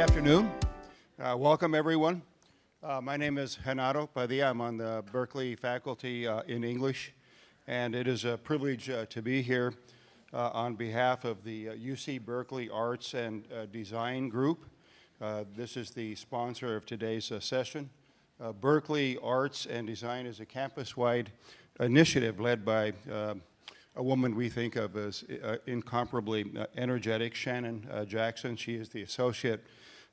afternoon. Welcome, everyone. My name is Renato Padilla. I'm on the Berkeley faculty in English, and it is a privilege to be here on behalf of the UC Berkeley Arts and Design Group. This is the sponsor of today's session. Berkeley Arts and Design is a campus-wide initiative led by a woman we think of as incomparably energetic, Shannon Jackson. She is the Associate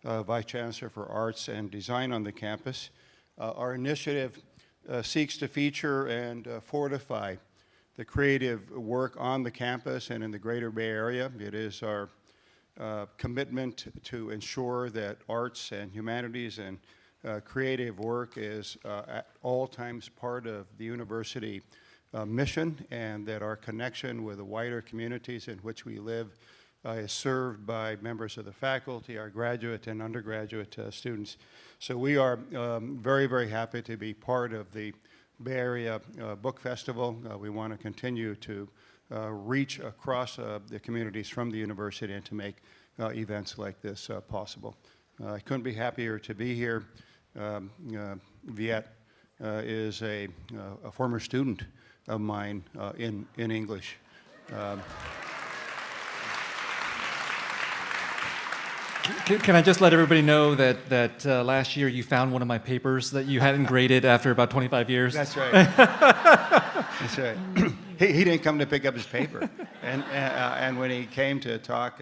Vice Chancellor for Arts and Design on the campus. Our initiative seeks to feature and fortify the creative work on the campus and in the greater Bay Area. It is our commitment to ensure that arts and humanities and creative work is at all times part of the university mission, and that our connection with the wider communities in which we live is served by members of the faculty, our graduate and undergraduate students. So we are very, very happy to be part of the Bay Area Book Festival. We want to continue to reach across the communities from the university and to make events like this possible. I couldn't be happier to be here. Viet is a former student of mine in English. Can I just let everybody know that last year you found one of my papers that you hadn't graded after about 25 years? That's right. That's right. He didn't come to pick up his paper. And when he came to talk,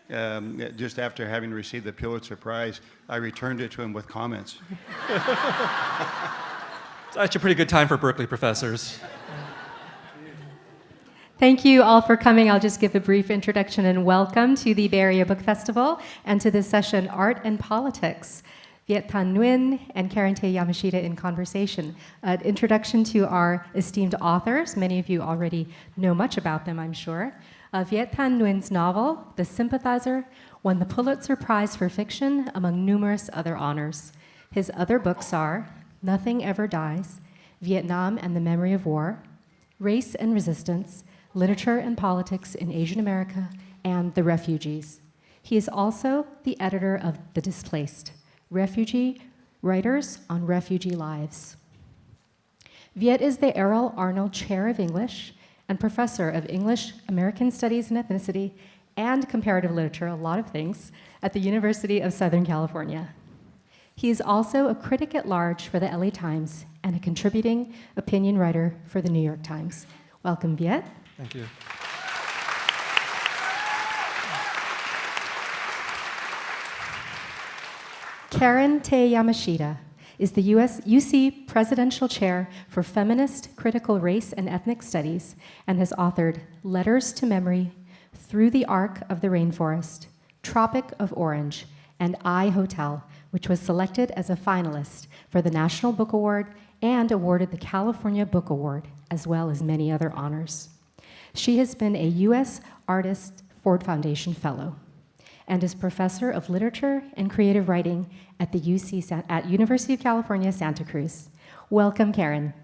just after having received the Pulitzer Prize, I returned it to him with comments. It's actually a pretty good time for Berkeley professors. Thank you all for coming. I'll just give a brief introduction and welcome to the Bay Area Book Festival and to this session, Art and Politics, Viet Thanh Nguyen and Karen Tei Yamashita in conversation. An introduction to our esteemed authors. Many of you already know much about them, I'm sure. Viet Thanh Nguyen's novel, The Sympathizer, won the Pulitzer Prize for Fiction, among numerous other honors. His other books are Nothing Ever Dies, Vietnam and the Memory of War, Race and Resistance, Literature and Politics in Asian America, and The Refugees. He is also the editor of The Displaced, Refugee Writers on Refugee Lives. Viet is the Errol Arnold Chair of English and Professor of English, American Studies and Ethnicity, and Comparative Literature, a lot of things, at the University of Southern California. He is also a critic at large for the LA Times and a contributing opinion writer for the New York Times. Welcome, Viet. Thank you. Karen Tei Yamashita is the UC Presidential Chair for Feminist Critical Race and Ethnic Studies and has authored Letters to Memory, Through the Arc of the Rainforest, Tropic of Orange, and I Hotel, which was selected as a finalist for the National Book Award and awarded the California Book Award, as well as many other honors. She has been a U.S. Artist Ford Foundation Fellow and is Professor of Literature and Creative Writing at the University of California, Santa Cruz. Welcome, Karen.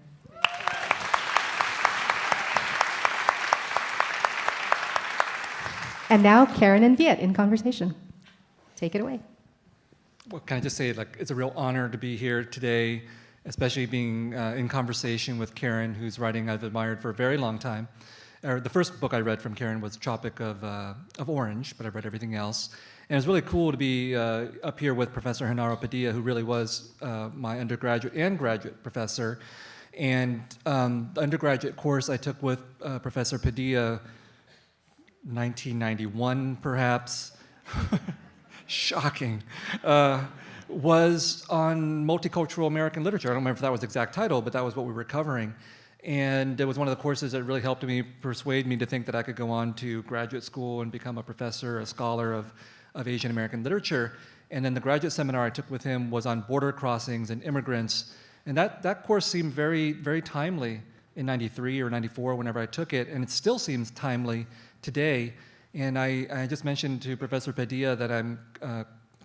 And now, Karen and Viet in conversation. Take it away. Well, can I just say, it's a real honor to be here today, especially being in conversation with Karen, whose writing I've admired for a very long time. The first book I read from Karen was Tropic of Orange, but I read everything else. And it was really cool to be up here with Professor Renato Padilla, who really was my undergraduate and graduate professor. And the undergraduate course I took with Professor Padilla, 1991 perhaps, shocking, was on multicultural American literature. I don't remember if that was the exact title, but that was what we were covering. And it was one of the courses that really helped me persuade me to think that I could go on to graduate school and become a professor, a scholar of Asian American literature. And then the graduate seminar I took with him was on border crossings and immigrants. And that course seemed very, very timely in 93 or 94 whenever I took it, and it still seems timely today. And I just mentioned to Professor Padilla that I'm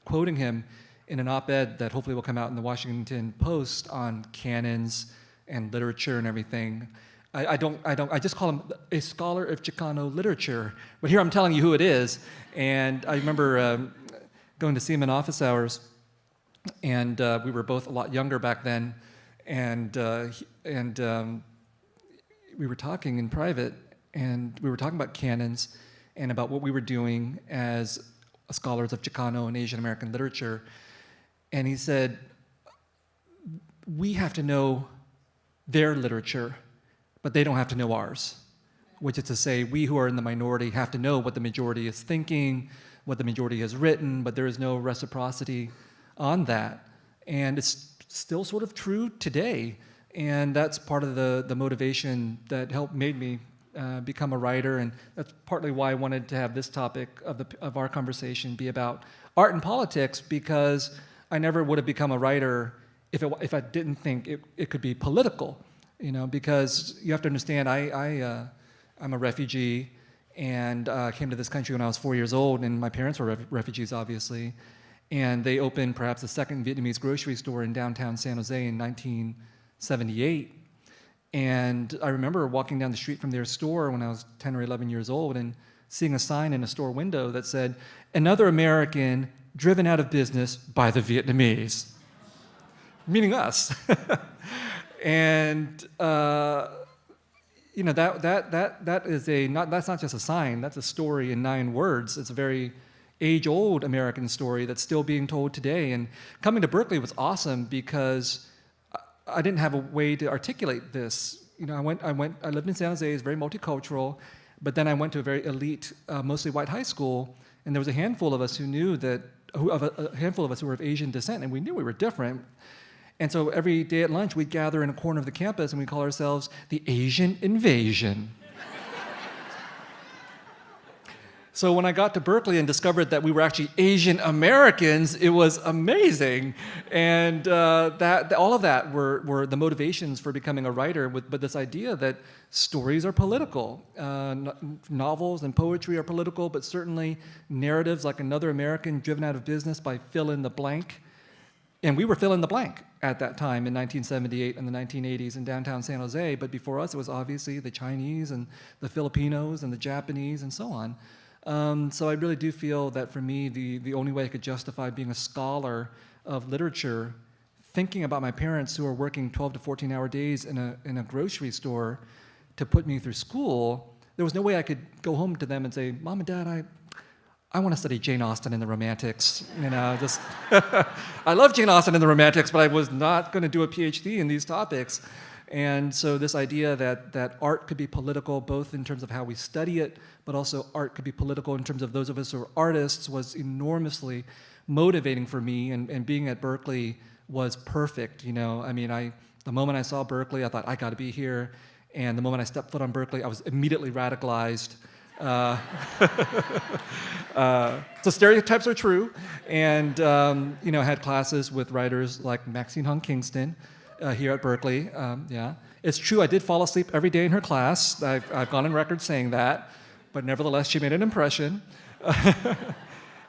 quoting him in an op-ed that hopefully will come out in the Washington Post on canons and literature and everything. I just call him a scholar of Chicano literature, but here I'm telling you who it is. And I remember going to see him in office hours, and we were both a lot younger back then, and we were talking in private, and we were talking about canons and about what we were doing as scholars of Chicano and Asian American literature. And he said, we have to know their literature, but they don't have to know ours. Which is to say, we who are in the minority have to know what the majority is thinking, what the majority has written, but there is no reciprocity on that. And it's still sort of true today. And that's part of the motivation that made me become a writer, and that's partly why I wanted to have this topic of our conversation be about art and politics, because I never would have become a writer if I didn't think it could be political, because you have to understand, I'm a refugee, and came to this country when I was 4 years old, and my parents were refugees, obviously, and they opened perhaps the second Vietnamese grocery store in downtown San Jose in 1978. And I remember walking down the street from their store when I was 10 or 11 years old and seeing a sign in a store window that said, "Another American driven out of business by the Vietnamese," meaning us. And that is that's not just a sign, that's a story in 9 words. It's a very age-old American story that's still being told today. And coming to Berkeley was awesome because I didn't have a way to articulate this. I lived in San Jose, it's very multicultural, but then I went to a very elite, mostly white high school, and there was a handful of us who a handful of us who were of Asian descent, and we knew we were different. And so every day at lunch, we'd gather in a corner of the campus, and we'd call ourselves the Asian Invasion. So when I got to Berkeley and discovered that we were actually Asian Americans, it was amazing. And all of that were the motivations for becoming a writer, but this idea that stories are political. Novels and poetry are political, but certainly narratives like Another American driven out of business by fill in the blank. And we were fill in the blank at that time in 1978 and the 1980s in downtown San Jose. But before us, it was obviously the Chinese and the Filipinos and the Japanese and so on. So I really do feel that for me, the only way I could justify being a scholar of literature, thinking about my parents who are working 12 to 14-hour days in a grocery store to put me through school, there was no way I could go home to them and say, "Mom and Dad, I want to study Jane Austen and the Romantics." I love Jane Austen and the Romantics, but I was not going to do a PhD in these topics. And so this idea that art could be political, both in terms of how we study it, but also art could be political in terms of those of us who are artists, was enormously motivating for me. And being at Berkeley was perfect. The moment I saw Berkeley, I thought, I got to be here. And the moment I stepped foot on Berkeley, I was immediately radicalized. So stereotypes are true. And, had classes with writers like Maxine Hung Kingston, here at Berkeley. It's true, I did fall asleep every day in her class. I've gone on record saying that, but nevertheless, she made an impression.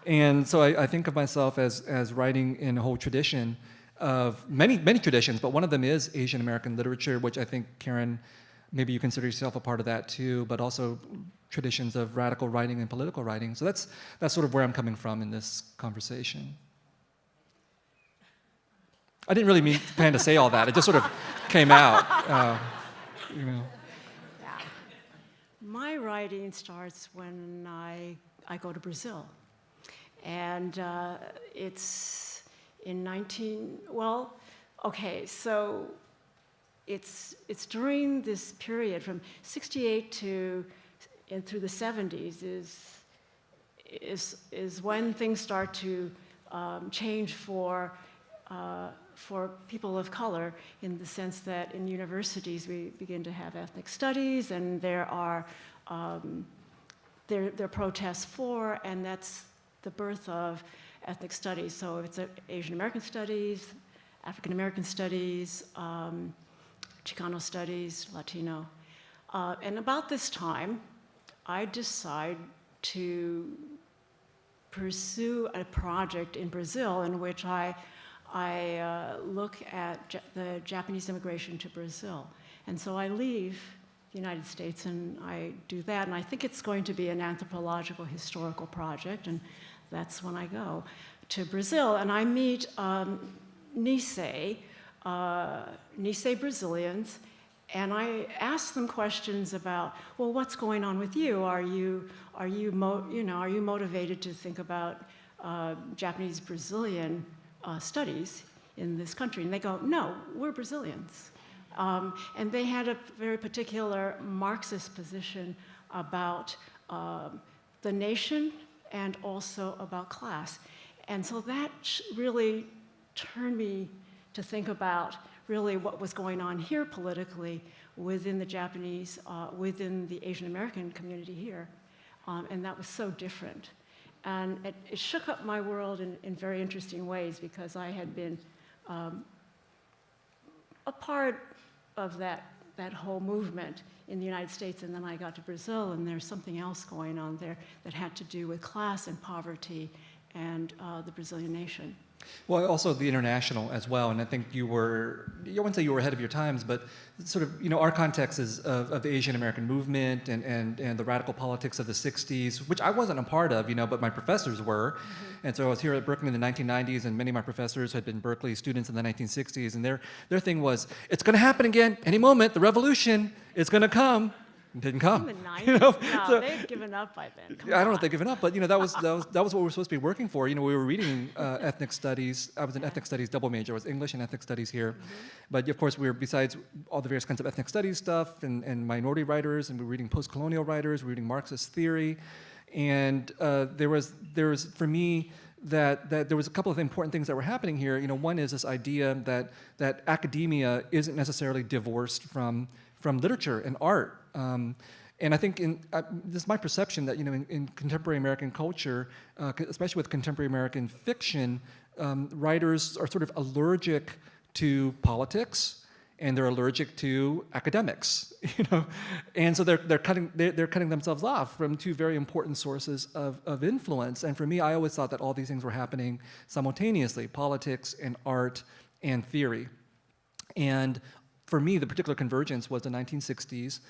And so I think of myself as writing in a whole tradition of many traditions, but one of them is Asian American literature, which I think, Karen, maybe you consider yourself a part of that too, but also traditions of radical writing and political writing. So that's sort of where I'm coming from in this conversation. I didn't really plan to say all that. It just sort of came out, Yeah. My writing starts when I go to Brazil. And it's in so it's during this period from 68 and through the 70s is when things start to change for people of color, in the sense that in universities we begin to have ethnic studies, and there are protests for, and that's the birth of ethnic studies. So it's Asian American studies, African American studies, Chicano studies, Latino. And about this time, I decide to pursue a project in Brazil in which I look at the Japanese immigration to Brazil. And so I leave the United States and I do that. And I think it's going to be an anthropological historical project, and that's when I go to Brazil, and I meet Nisei Brazilians, and I ask them questions about, well, what's going on with you? Are you motivated to think about Japanese Brazilian studies in this country? And they go, no, we're Brazilians. And they had a very particular Marxist position about the nation and also about class. And so that really turned me to think about really what was going on here politically within the Japanese, within the Asian American community here. And that was so different. And it shook up my world in very interesting ways, because I had been a part of that whole movement in the United States, and then I got to Brazil, and there's something else going on there that had to do with class and poverty and the Brazilian nation. Well, also the international as well, and I think I wouldn't say you were ahead of your times, but sort of, our context is of the Asian American movement and the radical politics of the 60s, which I wasn't a part of, but my professors were. Mm-hmm. And so I was here at Berkeley in the 1990s, and many of my professors had been Berkeley students in the 1960s, and their thing was, it's going to happen again any moment, the revolution is going to come. It didn't come. In the 90s? No, they've given up by then. I don't know if they've given up, but that was what we were supposed to be working for. We were reading ethnic studies. I was an ethnic studies double major. I was English and ethnic studies here. Mm-hmm. But of course, we were, besides all the various kinds of ethnic studies stuff and minority writers, and we were reading post-colonial writers, we were reading Marxist theory. And there was for me that there was a couple of important things that were happening here. One is this idea that academia isn't necessarily divorced from literature and art. And I think this is my perception that in contemporary American culture, especially with contemporary American fiction, writers are sort of allergic to politics, and they're allergic to academics, and so they're cutting themselves off from two very important sources of influence. And for me, I always thought that all these things were happening simultaneously: politics and art and theory. And for me, the particular convergence was the 1960s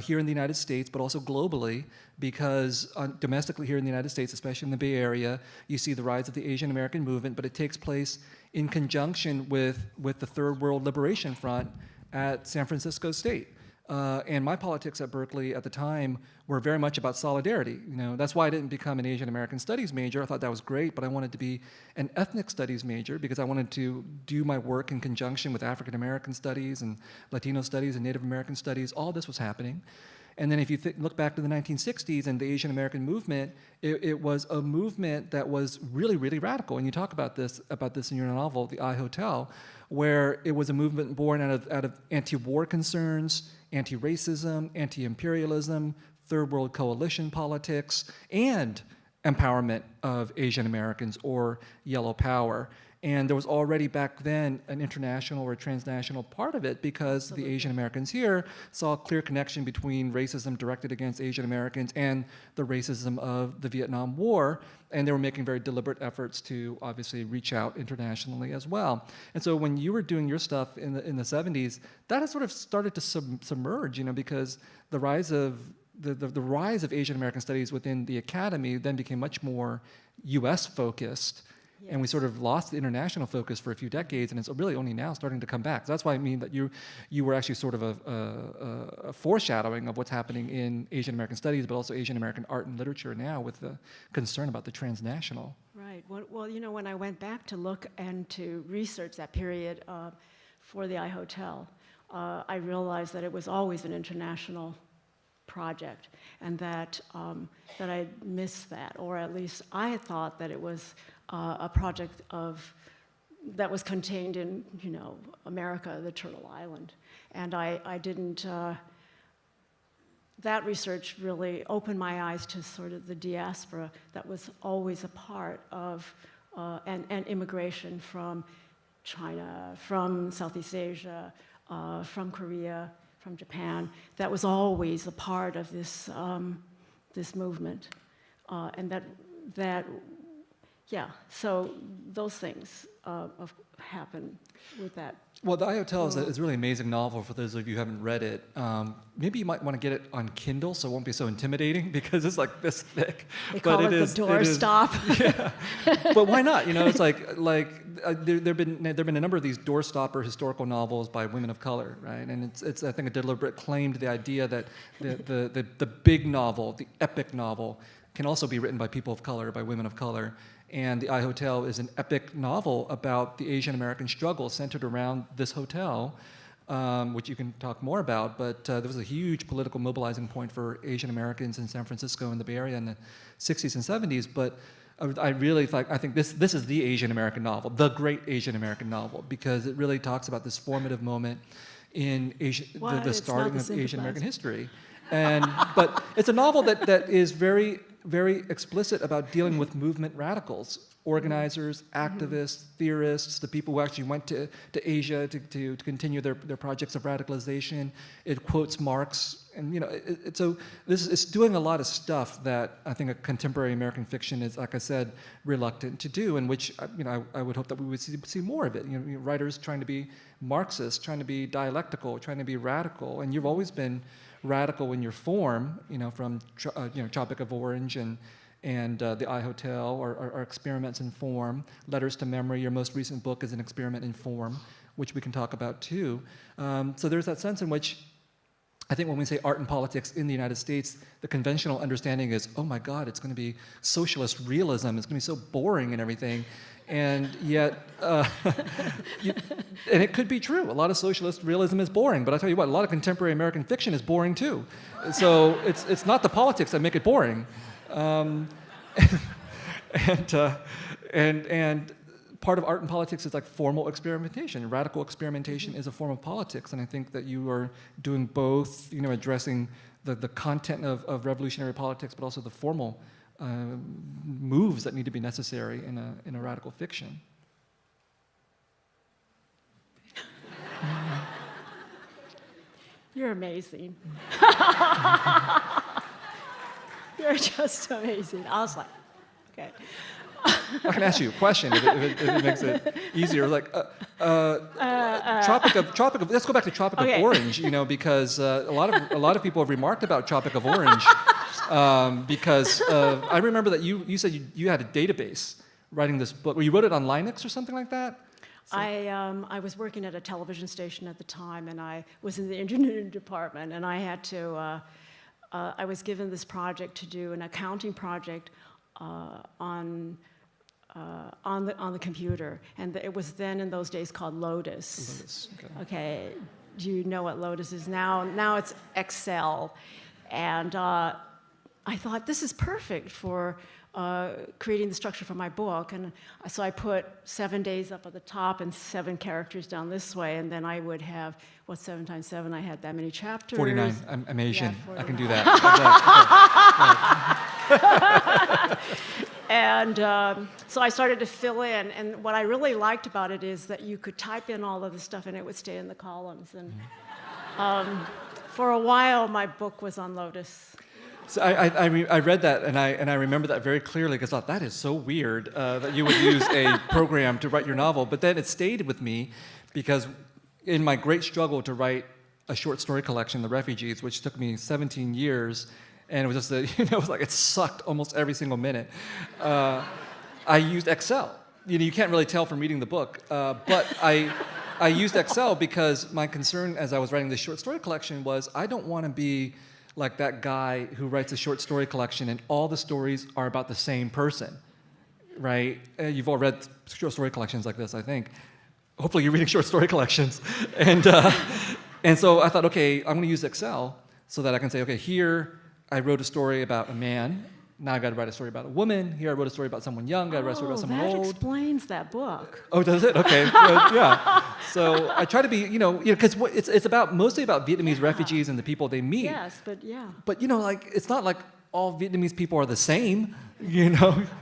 here in the United States, but also globally, because domestically here in the United States, especially in the Bay Area, you see the rise of the Asian American movement, but it takes place in conjunction with the Third World Liberation Front at San Francisco State. And my politics at Berkeley at the time were very much about solidarity. That's why I didn't become an Asian American Studies major. I thought that was great, but I wanted to be an ethnic studies major because I wanted to do my work in conjunction with African American studies and Latino studies and Native American studies. All this was happening. And then if you look back to the 1960s and the Asian American movement, it was a movement that was really, really radical. And you talk about this in your novel, The I Hotel, where it was a movement born out of anti-war concerns, anti-racism, anti-imperialism, third world coalition politics, and empowerment of Asian Americans or yellow power. And there was already back then an international or transnational part of it because the Asian Americans here saw a clear connection between racism directed against Asian Americans and the racism of the Vietnam War. And they were making very deliberate efforts to obviously reach out internationally as well. And so when you were doing your stuff in the 70s, that has sort of started to submerge, because the rise of the rise of Asian American studies within the academy then became much more US focused. Yes. And we sort of lost the international focus for a few decades, and it's really only now starting to come back. So that's why I mean that you were actually sort of a foreshadowing of what's happening in Asian American studies, but also Asian American art and literature now with the concern about the transnational. Right. Well, when I went back to look and to research that period for the I Hotel, I realized that it was always an international project, and that I missed that, or at least I had thought that it was a project that was contained in, America, the Turtle Island. And I didn't, that research really opened my eyes to sort of the diaspora that was always a part of, and immigration from China, from Southeast Asia, from Korea, from Japan. That was always a part of this, this movement. And that yeah, so those things happen with that. Well, The I Hotel is a really amazing novel for those of you who haven't read it. Maybe you might want to get it on Kindle so it won't be so intimidating because it's like this thick. They call it the doorstop. Yeah, but why not? You know, it's there've been a number of these doorstopper historical novels by women of color, right? And it's I think a deliberate claim to the idea that the big novel, the epic novel, can also be written by people of color, by women of color. And The I Hotel is an epic novel about the Asian American struggle centered around this hotel, which you can talk more about. But there was a huge political mobilizing point for Asian Americans in San Francisco and the Bay Area in the 60s and 70s. But I think this is the Asian American novel, the great Asian American novel, because it really talks about this formative moment in the starting of Asian American history. But it's a novel that is very, very explicit about dealing with movement radicals, organizers, activists, theorists, the people who actually went to Asia to continue their projects of radicalization. It quotes Marx, and it's doing a lot of stuff that I think a contemporary American fiction is, like I said, reluctant to do, and which I would hope that we would see more of it. Writers trying to be Marxist, trying to be dialectical, trying to be radical, and you've always been radical in your form, from Tropic of Orange and The I Hotel are experiments in form. Letters to Memory, your most recent book, is an experiment in form, which we can talk about too. So there's that sense in which I think when we say art and politics in the United States, the conventional understanding is, oh my God, it's going to be socialist realism. It's going to be so boring and everything. And yet, and it could be true. A lot of socialist realism is boring, but I tell you what, a lot of contemporary American fiction is boring too. So it's not the politics that make it boring, and part of art and politics is like formal experimentation. Radical experimentation is a form of politics, and I think that you are doing both. Addressing the content of revolutionary politics, but also the formal moves that need to be necessary in a radical fiction. You're amazing. You're just amazing. I was like, okay. I can ask you a question if it makes it easier. Like, Tropic of. Let's go back to Tropic of Orange. Because a lot of people have remarked about Tropic of Orange. Because I remember that you said you had a database writing this book, or you wrote it on Linux or something like that? So. I was working at a television station at the time, and I was in the engineering department, and I had to, I was given this project to do an accounting project on the computer, and it was then in those days called Lotus. Lotus, okay. Do you know what Lotus is now? Now it's Excel, and I thought this is perfect for creating the structure for my book, and so I put 7 days up at the top and 7 characters down this way, and then I would have, 7 times 7? I had that many chapters. 49. I'm Asian. Yeah, I can do that. And so I started to fill in, and what I really liked about it is that you could type in all of the stuff and it would stay in the columns. And for a while, my book was on Lotus. So I read that, and I remember that very clearly, because I thought, that is so weird that you would use a program to write your novel. But then it stayed with me, because in my great struggle to write a short story collection, The Refugees, which took me 17 years, and it was just it was like it sucked almost every single minute. I used Excel. You can't really tell from reading the book, but I used Excel because my concern as I was writing this short story collection was I don't want to be like that guy who writes a short story collection and all the stories are about the same person, right? You've all read short story collections like this, I think. Hopefully you're reading short story collections. And so I thought, okay, I'm going to use Excel so that I can say, okay, here I wrote a story about a man. Now I got to write a story about a woman. Here I wrote a story about someone young. I got to write a story about someone old. That explains that book. Oh, does it? Okay, good, yeah. So I try to be, because it's mostly about Vietnamese refugees and the people they meet. Yes, but yeah. But it's not like all Vietnamese people are the same,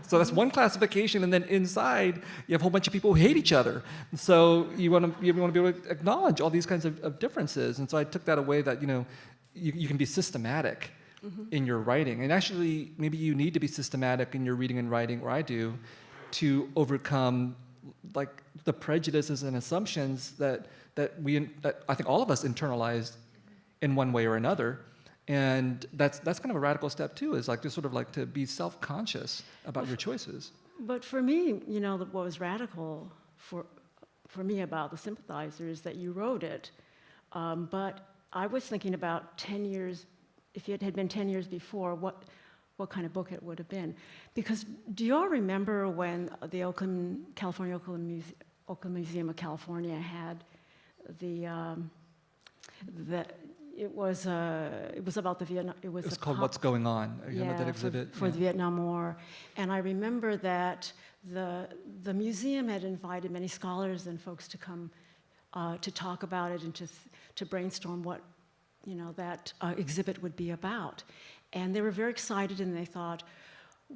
So that's one classification, and then inside you have a whole bunch of people who hate each other. So you want to be able to acknowledge all these kinds of differences. And so I took that away that you can be systematic. Mm-hmm. In your writing. And actually, maybe you need to be systematic in your reading and writing, or I do, to overcome like the prejudices and assumptions that I think all of us internalized in one way or another. And that's kind of a radical step too, is like just sort of like to be self-conscious about your choices. But for me, you know, what was radical for me about the Sympathizer is that you wrote it. But I was thinking about 10 years, if it had been 10 years before, what kind of book it would have been. Because do you all remember when the California Oakland Museum of California had it was about the Vietnam. It was called What's Going On. You remember that exhibit? For the Vietnam War. And I remember that the museum had invited many scholars and folks to come to talk about it and to brainstorm what, you know, that exhibit would be about. And they were very excited, and they thought,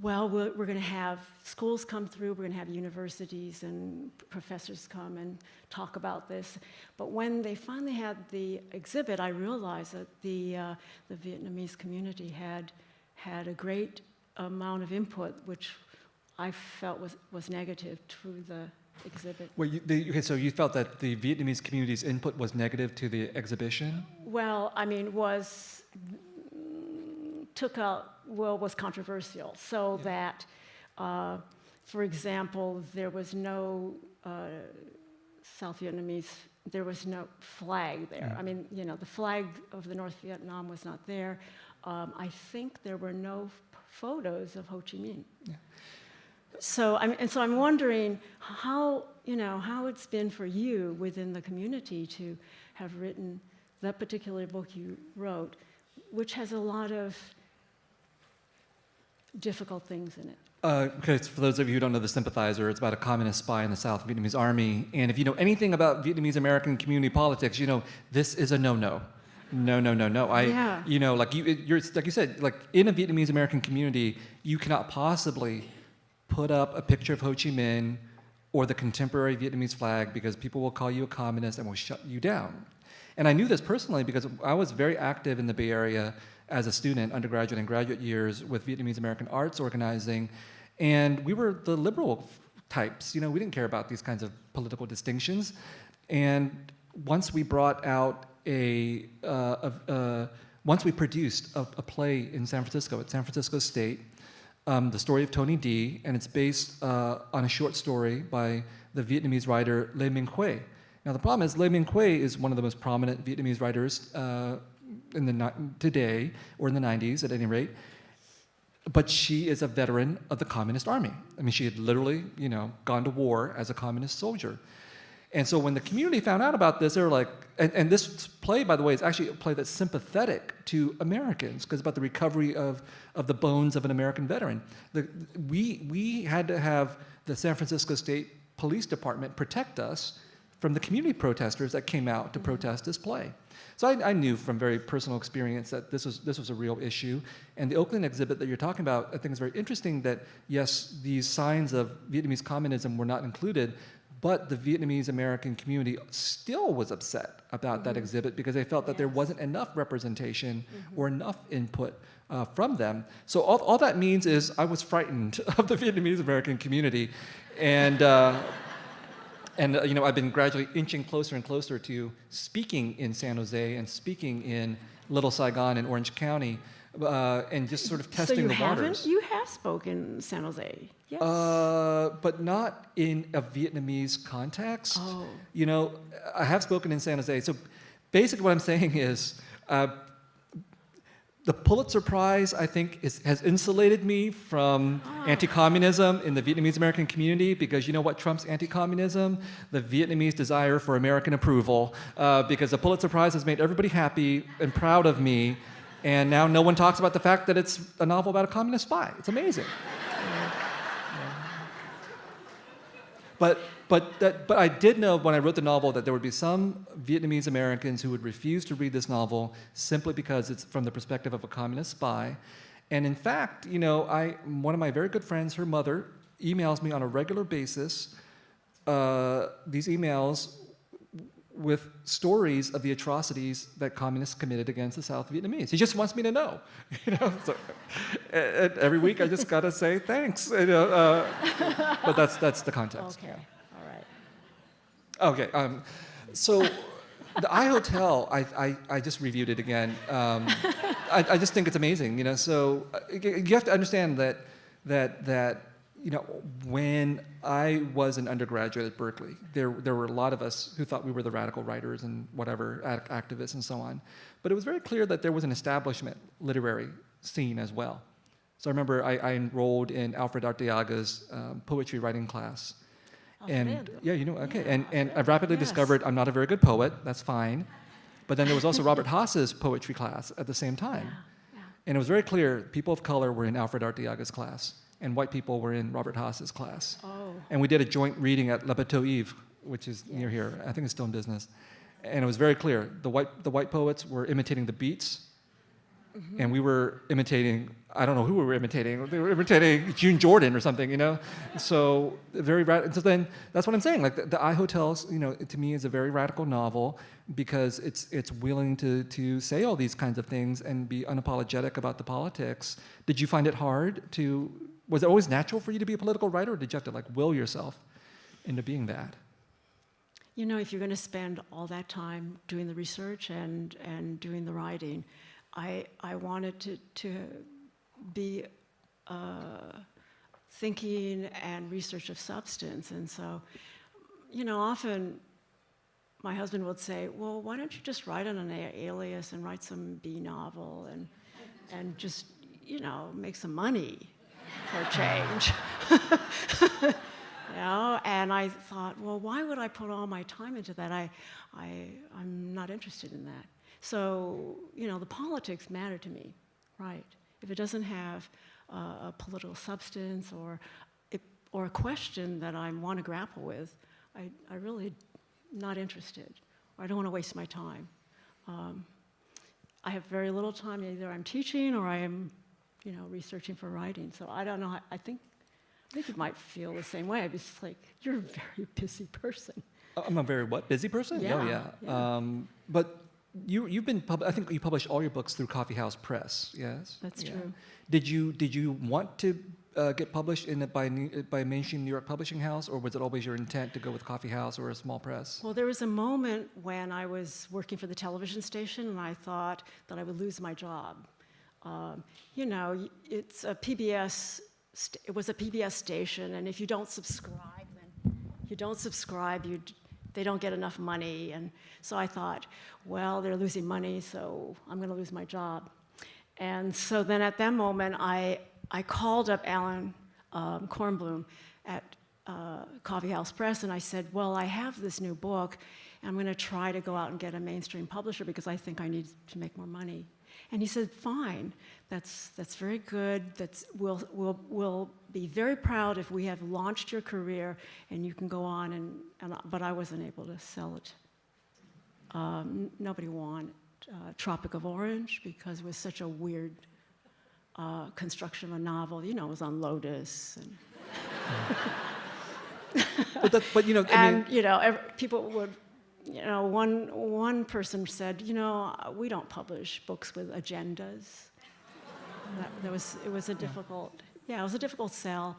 well, we're going to have schools come through, we're going to have universities and professors come and talk about this. But when they finally had the exhibit, I realized that the Vietnamese community had a great amount of input, which I felt was negative to the exhibit. Well, okay, so you felt that the Vietnamese community's input was negative to the exhibition? Well, I mean, was controversial, so that, for example, there was no South Vietnamese, there was no flag there. Yeah. I mean, you know, the flag of the North Vietnam was not there. I think there were no photos of Ho Chi Minh. Yeah. So I'm wondering how it's been for you within the community to have written that particular book you wrote, which has a lot of difficult things in it. Because for those of you who don't know the Sympathizer, it's about a communist spy in the South Vietnamese army. And if you know anything about Vietnamese American community politics, you know this is a no-no. No. Yeah. You know, like you're like you said, like in a Vietnamese American community, you cannot possibly put up a picture of Ho Chi Minh or the contemporary Vietnamese flag because people will call you a communist and will shut you down. And I knew this personally because I was very active in the Bay Area as a student, undergraduate and graduate years with Vietnamese American arts organizing. And we were the liberal types. You know, we didn't care about these kinds of political distinctions. And once we brought out once we produced a play in San Francisco, at San Francisco State, the story of Tony D, and it's based on a short story by the Vietnamese writer Le Minh Huê. Now the problem is Le Minh Huê is one of the most prominent Vietnamese writers today, or in the 90s at any rate, but she is a veteran of the Communist Army. I mean, she had literally, you know, gone to war as a communist soldier. And so when the community found out about this, they were like, and this play, by the way, is actually a play that's sympathetic to Americans, because it's about the recovery of the bones of an American veteran. We had to have the San Francisco State Police Department protect us from the community protesters that came out to protest this play. So I knew from very personal experience that this was a real issue. And the Oakland exhibit that you're talking about, I think is very interesting that, yes, these signs of Vietnamese communism were not included, but the Vietnamese American community still was upset about that exhibit because they felt that there wasn't enough representation or enough input from them. So all that means is I was frightened of the Vietnamese American community. And you know, I've been gradually inching closer and closer to speaking in San Jose and speaking in Little Saigon and Orange County, and just sort of testing the waters. You have spoken in San Jose, yes. But not in a Vietnamese context. Oh. You know, I have spoken in San Jose. So basically what I'm saying is, the Pulitzer Prize, I think, has insulated me from anti-communism in the Vietnamese American community, because you know what trumps anti-communism? The Vietnamese desire for American approval, because the Pulitzer Prize has made everybody happy and proud of me, and now no one talks about the fact that it's a novel about a communist spy. It's amazing. But I did know when I wrote the novel that there would be some Vietnamese Americans who would refuse to read this novel simply because it's from the perspective of a communist spy. And in fact, you know, one of my very good friends, her mother, emails me on a regular basis. These emails with stories of the atrocities that communists committed against the South Vietnamese. He just wants me to know, So, and every week I just gotta say thanks, but that's the context. Okay, all right. Okay, so the iHotel, I just reviewed it again. I just think it's amazing, So you have to understand that when I was an undergraduate at Berkeley, there were a lot of us who thought we were the radical writers and whatever, activists and so on. But it was very clear that there was an establishment literary scene as well. So I remember I enrolled in Alfred Arteaga's poetry writing class. And yeah, okay. And I rapidly discovered I'm not a very good poet, that's fine. But then there was also Robert Haas's poetry class at the same time. Yeah. And it was very clear people of color were in Alfred Arteaga's class, and white people were in Robert Haas's class. Oh. And we did a joint reading at Le Bateau Ivre, which is near here. I think it's still in business. And it was very clear. The white poets were imitating the Beats, and we were imitating, I don't know who we were imitating. They were imitating June Jordan or something, So so then that's what I'm saying. Like the iHotels, to me is a very radical novel because it's willing to say all these kinds of things and be unapologetic about the politics. Did you find it hard was it always natural for you to be a political writer, or did you have to will yourself into being that? If you're going to spend all that time doing the research and doing the writing, I wanted to be thinking and research of substance. And so, often my husband would say, well, why don't you just write on an alias and write some B novel and just, make some money for a change. And I thought, well, why would I put all my time into that? I'm not interested in that. So, the politics matter to me, right? If it doesn't have a political substance or a question that I want to grapple with, I really not interested. Or I don't want to waste my time. I have very little time. Either I'm teaching or I am, researching for writing. So I don't know. I think you might feel the same way. It's like, you're a very busy person. I'm a very what? Busy person? Yeah. Oh, yeah. But you've been I think you published all your books through Coffee House Press. Yes, that's true. Did you want to get published by a mainstream New York publishing house, or was it always your intent to go with Coffee House or a small press? Well, there was a moment when I was working for the television station, and I thought that I would lose my job. It's a PBS. It was a PBS station, and if you don't subscribe, they don't get enough money. And so I thought, well, they're losing money, so I'm going to lose my job. And so then at that moment, I called up Alan Kornblum at Coffee House Press, and I said, well, I have this new book, and I'm going to try to go out and get a mainstream publisher because I think I need to make more money. And he said, fine, that's very good. We'll be very proud if we have launched your career and you can go on. But I wasn't able to sell it. Nobody wanted Tropic of Orange because it was such a weird construction of a novel. It was on Lotus. People would. One person said, we don't publish books with agendas. It was a difficult sell.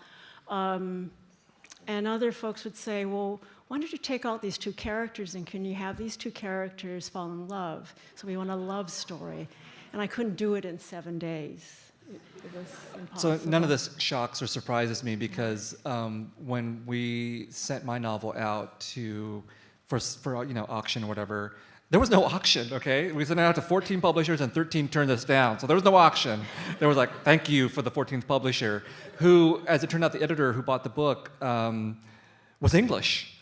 And other folks would say, well, why don't you take out these two characters and can you have these two characters fall in love? So we want a love story. And I couldn't do it in 7 days. It was impossible. So none of this shocks or surprises me because when we sent my novel out for auction or whatever, there was no auction, okay? We sent it out to 14 publishers and 13 turned us down. So there was no auction. There was thank you for the 14th publisher, who, as it turned out, the editor who bought the book was English.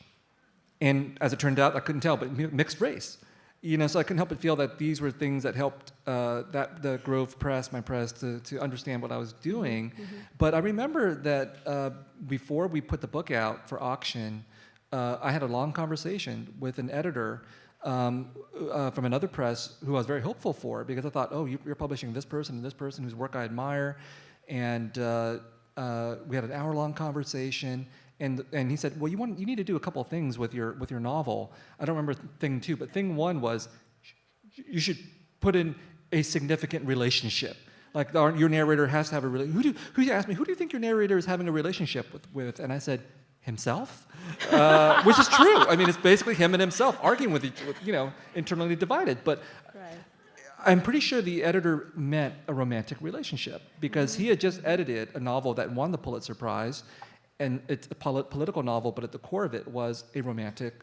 And as it turned out, I couldn't tell, but mixed race. So I couldn't help but feel that these were things that helped the Grove Press, my press, to understand what I was doing. Mm-hmm. But I remember that before we put the book out for auction, I had a long conversation with an editor from another press who I was very hopeful for because I thought, oh, you're publishing this person and this person whose work I admire. And we had an hour-long conversation, And he said, well, you need to do a couple of things with your novel. I don't remember thing 2, but thing 1 was you should put in a significant relationship. Like your narrator has to have a relationship. Who asked me, who do you think your narrator is having a relationship with? And I said, himself, which is true. I mean, it's basically him and himself arguing with internally divided. But Right. I'm pretty sure the editor meant a romantic relationship because he had just edited a novel that won the Pulitzer Prize, and it's a political novel, but at the core of it was a romantic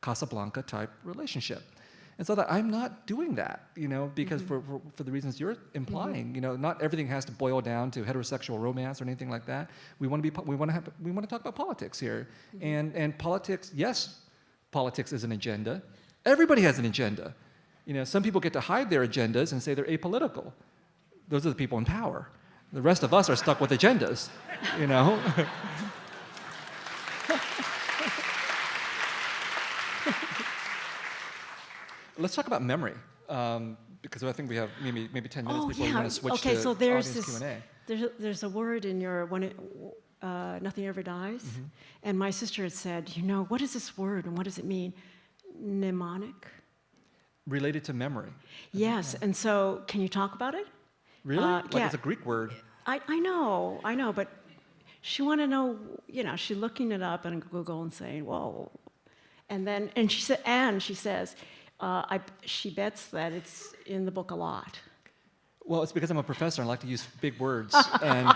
Casablanca type relationship. And so that I'm not doing that, because for the reasons you're implying, not everything has to boil down to heterosexual romance or anything like that. We want to talk about politics here, and politics. Yes, politics is an agenda. Everybody has an agenda. Some people get to hide their agendas and say they're apolitical. Those are the people in power. The rest of us are stuck with agendas, Let's talk about memory, because I think we have maybe 10 minutes before we want to switch to so there's audience Q&A. There's a word in your Nothing Ever Dies, and my sister had said, what is this word and what does it mean? Mnemonic. Related to memory. Yes, and so can you talk about it? Really? Yeah. It's a Greek word. I know, but she wanted to know, she's looking it up on Google and saying, whoa. And she says, she bets that it's in the book a lot. Well, it's because I'm a professor and I like to use big words. And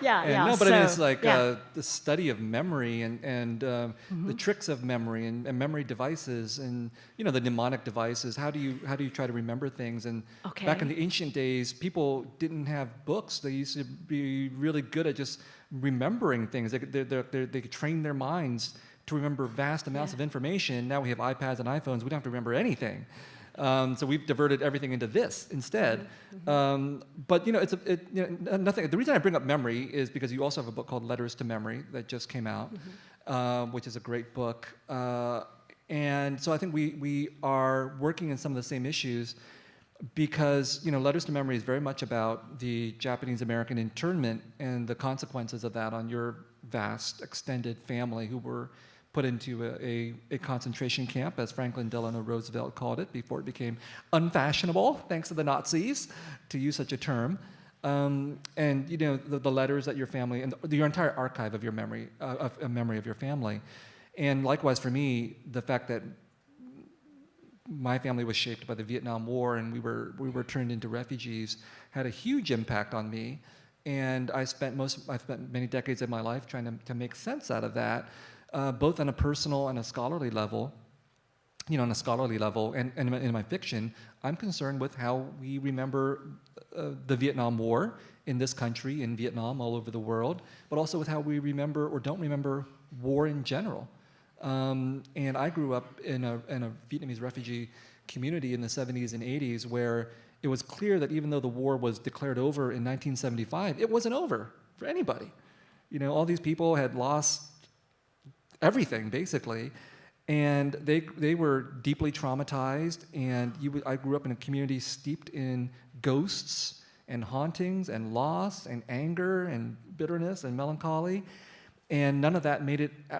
yeah. No, but I mean, it's like yeah. the study of memory and the tricks of memory and memory devices and the mnemonic devices. How do you try to remember things? And back in the ancient days, people didn't have books. They used to be really good at just remembering things. They could train their minds to remember vast amounts of information. Now we have iPads and iPhones. We don't have to remember anything. So we've diverted everything into this instead. But nothing. The reason I bring up memory is because you also have a book called Letters to Memory that just came out, which is a great book. And so I think we are working in some of the same issues because Letters to Memory is very much about the Japanese American internment and the consequences of that on your vast extended family who were put into a concentration camp, as Franklin Delano Roosevelt called it, before it became unfashionable, thanks to the Nazis, to use such a term. And the letters that your family and your entire archive of your memory, a memory of your family, and likewise for me, the fact that my family was shaped by the Vietnam War and we were turned into refugees had a huge impact on me. And I spent many decades of my life trying to make sense out of that. Both on a personal and a scholarly level, and in my fiction, I'm concerned with how we remember the Vietnam War in this country, in Vietnam, all over the world, but also with how we remember or don't remember war in general. And I grew up in a Vietnamese refugee community in the 70s and 80s where it was clear that even though the war was declared over in 1975, it wasn't over for anybody. All these people had lost everything, basically, and they were deeply traumatized, and I grew up in a community steeped in ghosts and hauntings and loss and anger and bitterness and melancholy, and none of that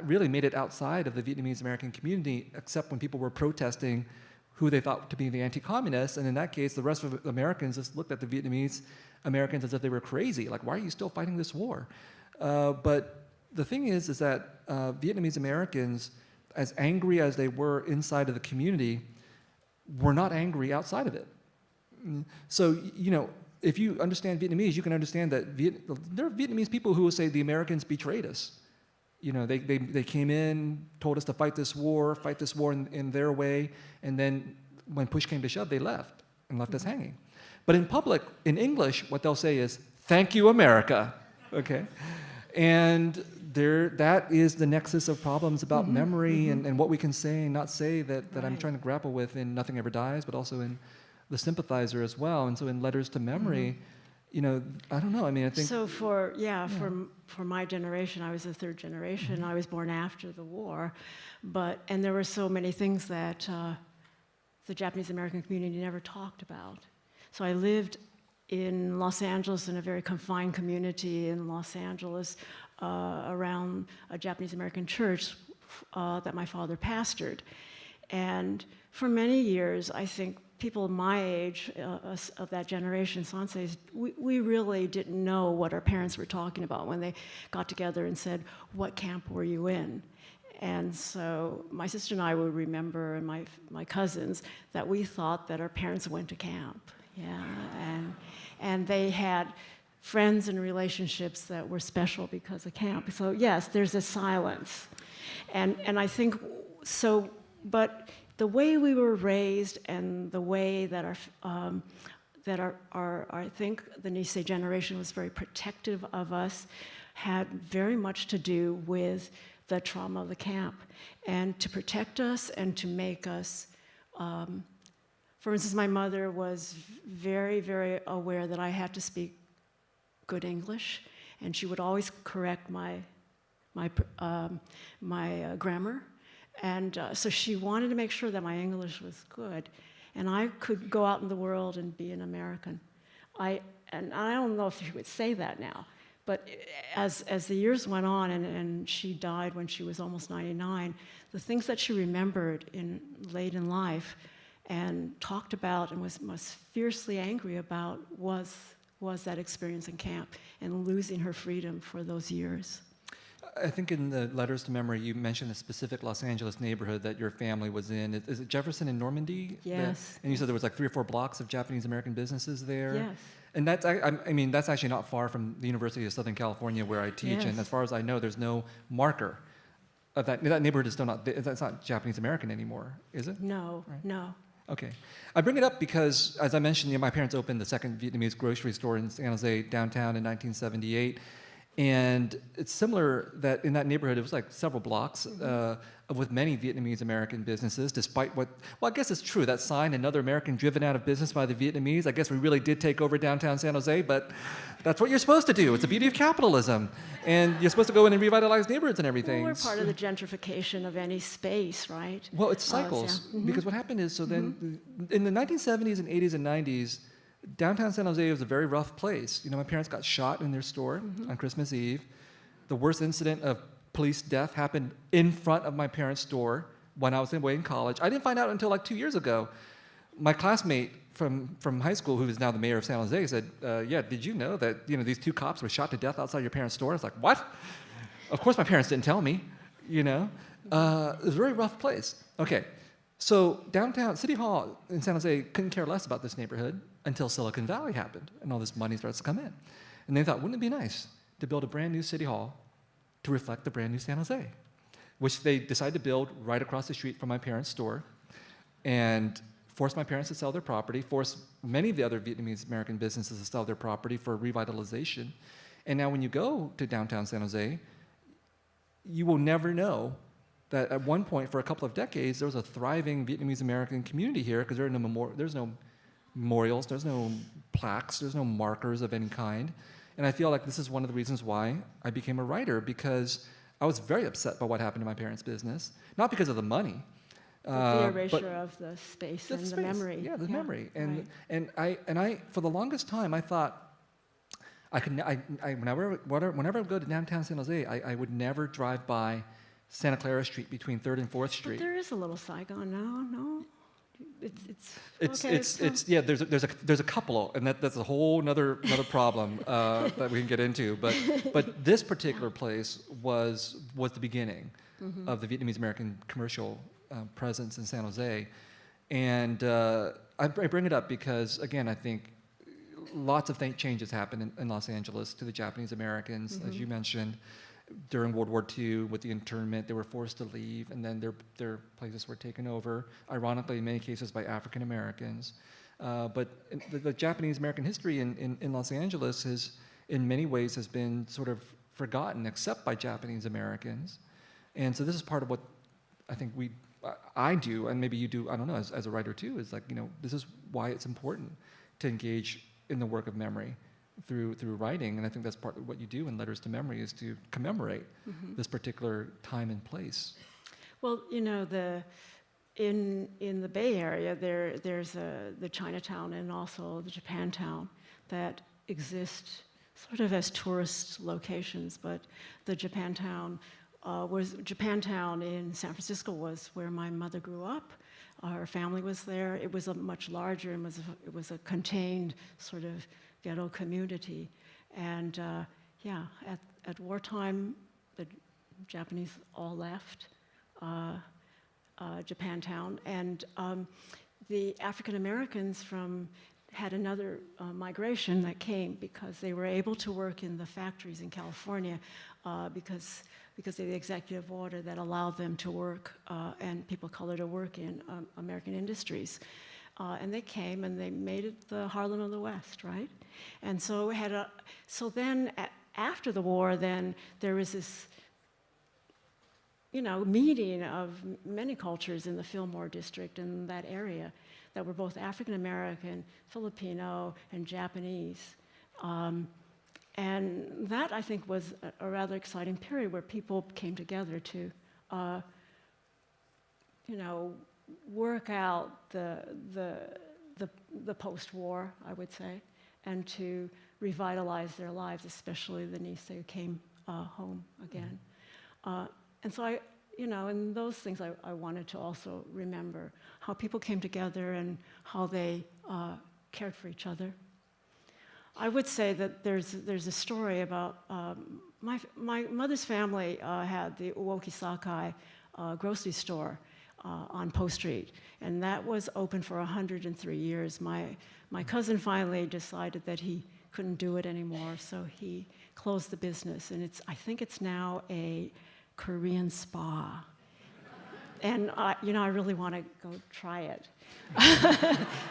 really made it outside of the Vietnamese American community, except when people were protesting who they thought to be the anti-communists, and in that case, the rest of the Americans just looked at the Vietnamese Americans as if they were crazy, like, why are you still fighting this war? But the thing is that Vietnamese Americans, as angry as they were inside of the community, were not angry outside of it. So, if you understand Vietnamese, you can understand that there are Vietnamese people who will say the Americans betrayed us. They came in, told us to fight this war in their way, and then when push came to shove, they left us hanging. But in public, in English, what they'll say is, "Thank you, America." Okay? And that is the nexus of problems about memory and what we can say and not say that I'm trying to grapple with in Nothing Ever Dies, but also in The Sympathizer as well. And so in Letters to Memory, I don't know. I mean, I think... So for my generation, I was the third generation. I was born after the war. And there were so many things that the Japanese American community never talked about. So I lived in Los Angeles, in a very confined community in Los Angeles, around a Japanese American church that my father pastored. And for many years, I think people my age, of that generation, Sanseis, we really didn't know what our parents were talking about when they got together and said, "What camp were you in?" And so my sister and I would remember, and my cousins, that we thought that our parents went to camp. Yeah, and they had friends and relationships that were special because of camp. So yes, there's a silence. And I think so, but the way we were raised and the way that I think the Nisei generation was very protective of us had very much to do with the trauma of the camp, and to protect us and to make us, for instance, my mother was very, very aware that I had to speak good English, and she would always correct my grammar. And so she wanted to make sure that my English was good, and I could go out in the world and be an American. And I don't know if she would say that now, but as the years went on, and she died when she was almost 99, the things that she remembered late in life and talked about and was fiercely angry about was that experience in camp and losing her freedom for those years. I think in the letters to memory, you mentioned a specific Los Angeles neighborhood that your family was in. Is it Jefferson and Normandy? Yes. And you said there was like 3 or 4 blocks of Japanese American businesses there? Yes. And that's, I mean, that's actually not far from the University of Southern California where I teach. Yes. And as far as I know, there's no marker of that. That neighborhood is still not, that's not Japanese American anymore, is it? No, Right. no. Okay. I bring it up because, as I mentioned, my parents opened the second Vietnamese grocery store in San Jose downtown in 1978. And it's similar that in that neighborhood, it was like several blocks with many Vietnamese American businesses, despite well, I guess it's true, that sign, "Another American driven out of business by the Vietnamese," I guess we really did take over downtown San Jose, but that's what you're supposed to do. It's the beauty of capitalism. And you're supposed to go in and revitalize neighborhoods and everything. Well, we're part of the gentrification of any space, right? Well, it's cycles, because what happened is, so then in the 1970s and 80s and 90s, downtown San Jose was a very rough place. You know, my parents got shot in their store on Christmas Eve. The worst incident of police death happened in front of my parents' store when I was away in college. I didn't find out until like 2 years ago. My classmate from high school, who is now the mayor of San Jose, said, "Yeah, did you know that these 2 cops were shot to death outside your parents' store?" I was like, "What?" Of course, my parents didn't tell me. It was a very rough place. Okay, so downtown City Hall in San Jose couldn't care less about this neighborhood until Silicon Valley happened and all this money starts to come in. And they thought, wouldn't it be nice to build a brand new City Hall to reflect the brand new San Jose, which they decided to build right across the street from my parents' store and forced my parents to sell their property, forced many of the other Vietnamese American businesses to sell their property for revitalization. And now when you go to downtown San Jose, you will never know that at one point for a couple of decades, there was a thriving Vietnamese American community here because there's no memorials, there's no plaques, there's no markers of any kind. And I feel like this is one of the reasons why I became a writer, because I was very upset by what happened to my parents' business. Not because of the money. The erasure of the space and the memory. Yeah, the memory. Right. And I for the longest time, I thought whenever I would go to downtown San Jose, I would never drive by Santa Clara Street between 3rd and 4th Street. But there is a little Saigon now, no? There's a couple, and that's a whole another problem that we can get into. But this particular place was the beginning of the Vietnamese American commercial presence in San Jose, and I bring it up because again I think lots of changes happened in Los Angeles to the Japanese Americans, as you mentioned. During World War II, with the internment, they were forced to leave, and then their places were taken over, ironically, in many cases, by African Americans. But the Japanese American history in Los Angeles in many ways, has been sort of forgotten, except by Japanese Americans. And so this is part of what I think I do, and maybe you do, I don't know, as a writer too, is like, this is why it's important to engage in the work of memory through writing, and I think that's part of what you do in Letters to Memory, is to commemorate this particular time and place. Well, in the Bay Area, there's the Chinatown and also the Japantown that exist sort of as tourist locations, but the Japantown in San Francisco was where my mother grew up. Her family was there. It was a much larger, and it was a contained sort of ghetto community. And yeah, at wartime, the Japanese all left Japantown, and the African Americans had another migration that came because they were able to work in the factories in California because of the executive order that allowed them to work and people of color to work in American industries. And they came and they made it the Harlem of the West, right? And so then after the war, then there was this meeting of many cultures in the Fillmore district in that area that were both African American, Filipino, and Japanese. And that, I think, was a rather exciting period where people came together to, work out the post-war, I would say, and to revitalize their lives, especially the niece who came home again. And so in those things I wanted to also remember how people came together and how they cared for each other. I would say that there's a story about my mother's family had the Uoki Sakai grocery store on Post Street, and that was open for 103 years. My cousin finally decided that he couldn't do it anymore, so he closed the business, and I think it's now a Korean spa. And I really want to go try it,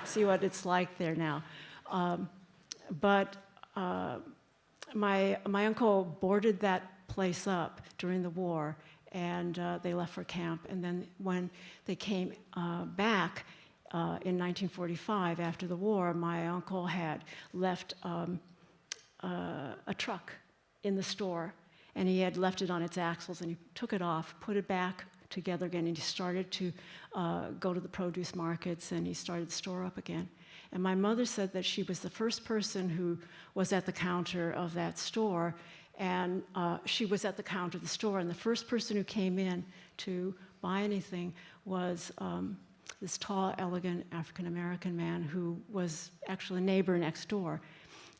see what it's like there now. But my uncle boarded that place up during the war, and they left for camp. And then when they came back in 1945 after the war, my uncle had left a truck in the store, and he had left it on its axles, and he took it off, put it back together again, and he started to go to the produce markets, and he started the store up again. And my mother said that she was the first person who was at the counter of that store, and she was at the counter of the store, and the first person who came in to buy anything was this tall, elegant African-American man who was actually a neighbor next door.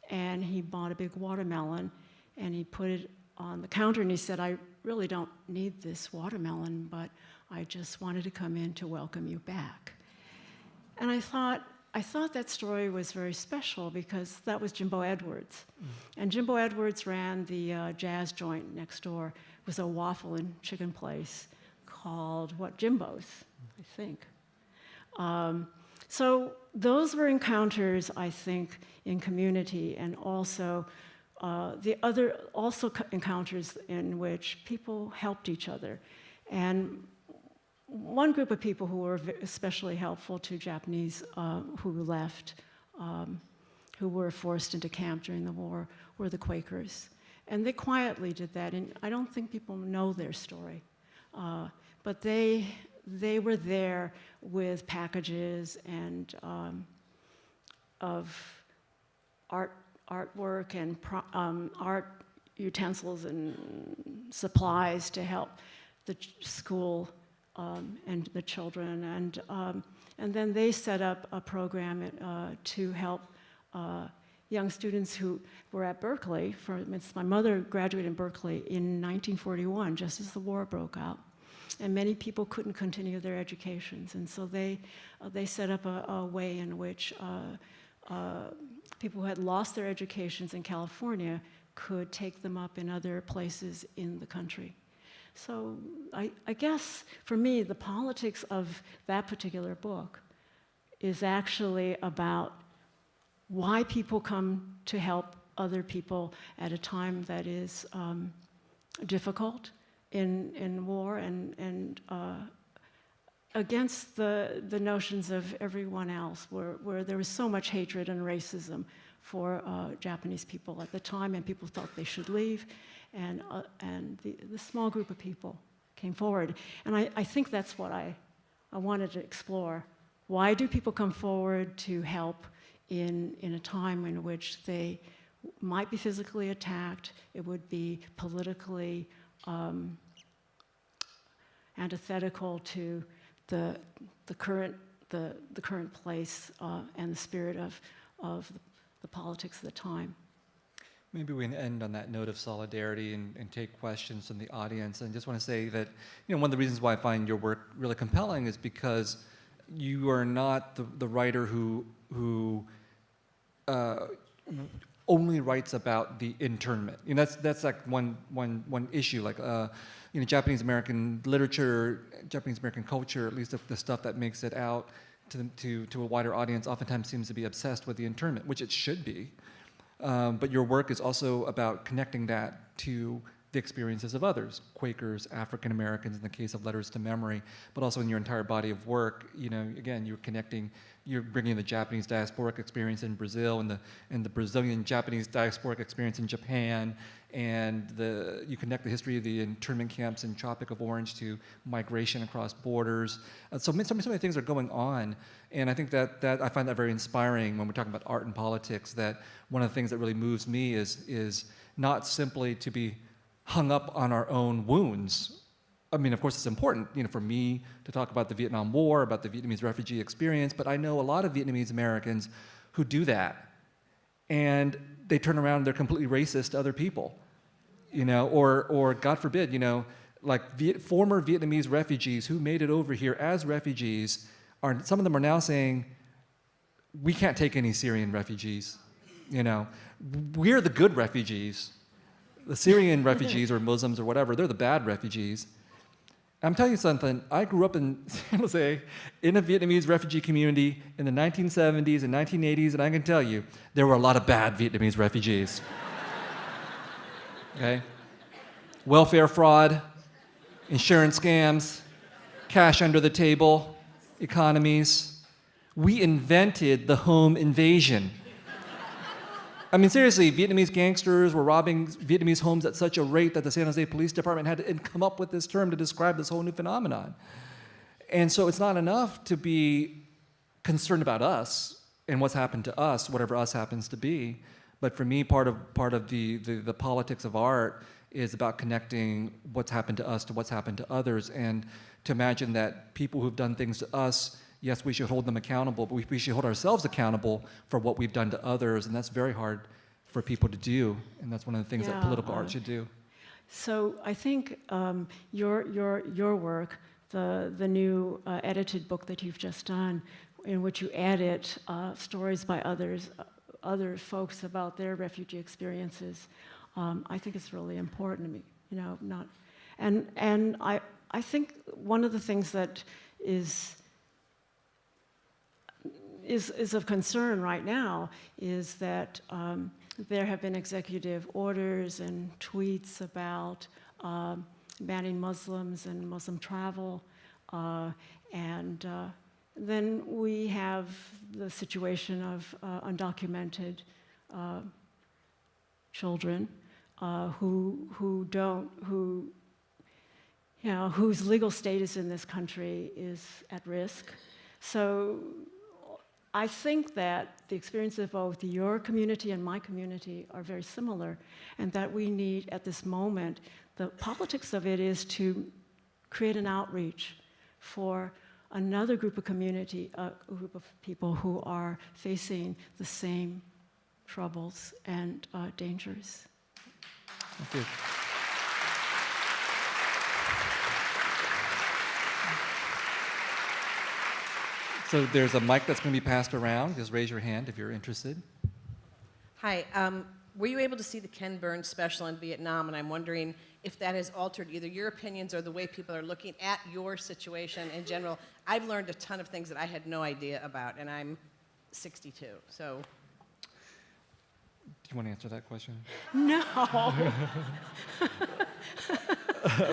And he bought a big watermelon, and he put it on the counter, and he said, "I really don't need this watermelon, but I just wanted to come in to welcome you back." And I thought that story was very special because that was Jimbo Edwards. And Jimbo Edwards ran the jazz joint next door. It was a waffle and chicken place called, Jimbo's, I think. So those were encounters, I think, in community, and also encounters in which people helped each other. And one group of people who were especially helpful to Japanese who left, who were forced into camp during the war, were the Quakers. And they quietly did that, and I don't think people know their story. But they were there with packages and of artwork and art utensils and supplies to help the school and the children, and then they set up a program to help young students who were at Berkeley. For instance, my mother graduated in Berkeley in 1941, just as the war broke out, and many people couldn't continue their educations, and so they set up a way in which people who had lost their educations in California could take them up in other places in the country. So I guess, for me, the politics of that particular book is actually about why people come to help other people at a time that is difficult in war, and against the notions of everyone else, where there was so much hatred and racism for Japanese people at the time, and people thought they should leave. And the small group of people came forward. And I think that's what I I wanted to explore, why do people come forward to help in a time in which they might be physically attacked, it would be politically antithetical to the current place and the spirit of the politics of the time. Maybe we can end on that note of solidarity and take questions from the audience. And I just want to say that, one of the reasons why I find your work really compelling is because you are not the writer who only writes about the internment. That's like one issue. Like Japanese American literature, Japanese American culture, at least the stuff that makes it out to a wider audience, oftentimes seems to be obsessed with the internment, which it should be. But your work is also about connecting that to the experiences of others, Quakers, African Americans in the case of Letters to Memory, but also in your entire body of work, again, you're bringing the Japanese diasporic experience in Brazil and the Brazilian Japanese diasporic experience in Japan, and you connect the history of the internment camps in Tropic of Orange to migration across borders. So many things are going on, and I think that I find that very inspiring when we're talking about art and politics, that one of the things that really moves me is not simply to be hung up on our own wounds. I mean, of course, it's important, for me to talk about the Vietnam War, about the Vietnamese refugee experience, but I know a lot of Vietnamese Americans who do that, and they turn around and they're completely racist to other people, or God forbid, like former Vietnamese refugees who made it over here as refugees, some of them are now saying, we can't take any Syrian refugees, we're the good refugees. The Syrian refugees or Muslims or whatever, they're the bad refugees. I'm telling you something, I grew up in San Jose in a Vietnamese refugee community in the 1970s and 1980s, and I can tell you, there were a lot of bad Vietnamese refugees. Okay? Welfare fraud, insurance scams, cash under the table, economies. We invented the home invasion. I mean, seriously, Vietnamese gangsters were robbing Vietnamese homes at such a rate that the San Jose Police Department had to come up with this term to describe this whole new phenomenon. And so it's not enough to be concerned about us and what's happened to us, whatever us happens to be. But for me, part of the politics of art is about connecting what's happened to us to what's happened to others, and to imagine that people who've done things to us, yes, we should hold them accountable, but we should hold ourselves accountable for what we've done to others, and that's very hard for people to do, and that's one of the things that political art should do. So I think your work, the new edited book that you've just done, in which you edit stories by other folks about their refugee experiences, I think it's really important to me. And I think one of the things that is of concern right now is that there have been executive orders and tweets about banning Muslims and Muslim travel, and then we have the situation of undocumented children whose legal status in this country is at risk. So I think that the experience of both your community and my community are very similar, and that we need, at this moment, the politics of it is to create an outreach for another group of group of people who are facing the same troubles and dangers. Thank you. So there's a mic that's going to be passed around. Just raise your hand if you're interested. Hi. Were you able to see the Ken Burns special in Vietnam? And I'm wondering if that has altered either your opinions or the way people are looking at your situation in general. I've learned a ton of things that I had no idea about, and I'm 62, so. Do you want to answer that question? No.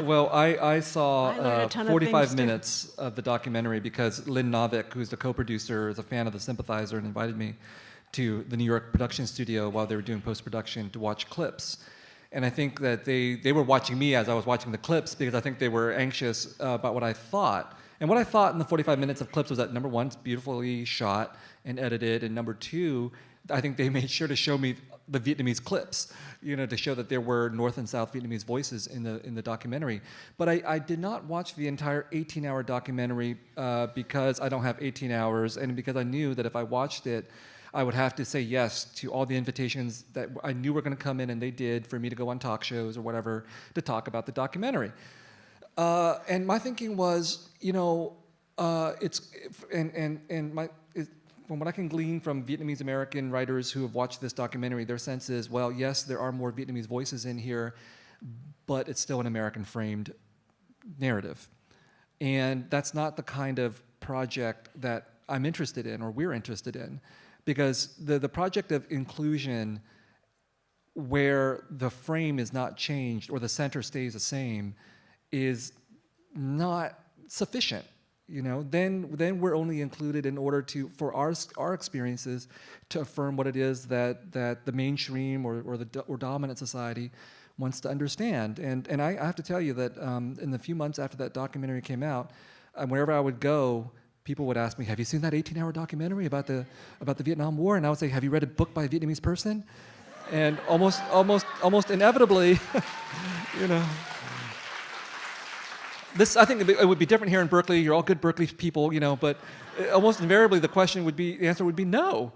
Well, I saw 45 minutes of the documentary because Lynn Novick, who's the co-producer, is a fan of the Sympathizer and invited me to the New York production studio while they were doing post-production to watch clips. And I think that they were watching me as I was watching the clips because I think they were anxious about what I thought. And what I thought in the 45 minutes of clips was that, number one, it's beautifully shot and edited, and number two, I think they made sure to show me the Vietnamese clips, to show that there were North and South Vietnamese voices in the documentary. But I did not watch the entire 18-hour documentary because I don't have 18 hours, and because I knew that if I watched it, I would have to say yes to all the invitations that I knew were going to come in, and they did, for me to go on talk shows or whatever to talk about the documentary. And my thinking was, from what I can glean from Vietnamese American writers who have watched this documentary, their sense is, well, yes, there are more Vietnamese voices in here, but it's still an American-framed narrative. And that's not the kind of project that I'm interested in, or we're interested in, because the project of inclusion, where the frame is not changed or the center stays the same, is not sufficient. Then we're only included in order for our experiences to affirm what it is that the mainstream or dominant society wants to understand. And I have to tell you that in the few months after that documentary came out, wherever I would go, people would ask me, "Have you seen that 18-hour documentary about the Vietnam War?" And I would say, "Have you read a book by a Vietnamese person?" And almost inevitably, This, I think it would be different here in Berkeley. You're all good Berkeley people, but almost invariably the answer would be no.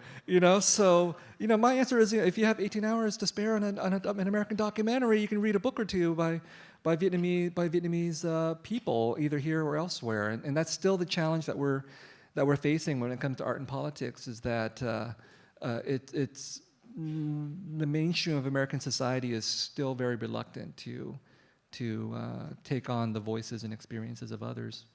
So my answer is, if you have 18 hours to spare on an American documentary, you can read a book or two by Vietnamese people, either here or elsewhere. And that's still the challenge that we're facing when it comes to art and politics, is that it's the mainstream of American society is still very reluctant to take on the voices and experiences of others.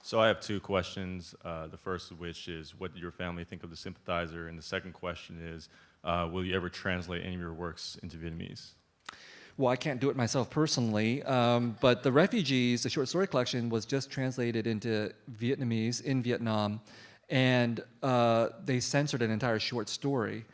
So I have two questions. The first of which is, what did your family think of the Sympathizer? And the second question is, will you ever translate any of your works into Vietnamese? Well, I can't do it myself personally, but the Refugees, the short story collection, was just translated into Vietnamese in Vietnam, and they censored an entire short story,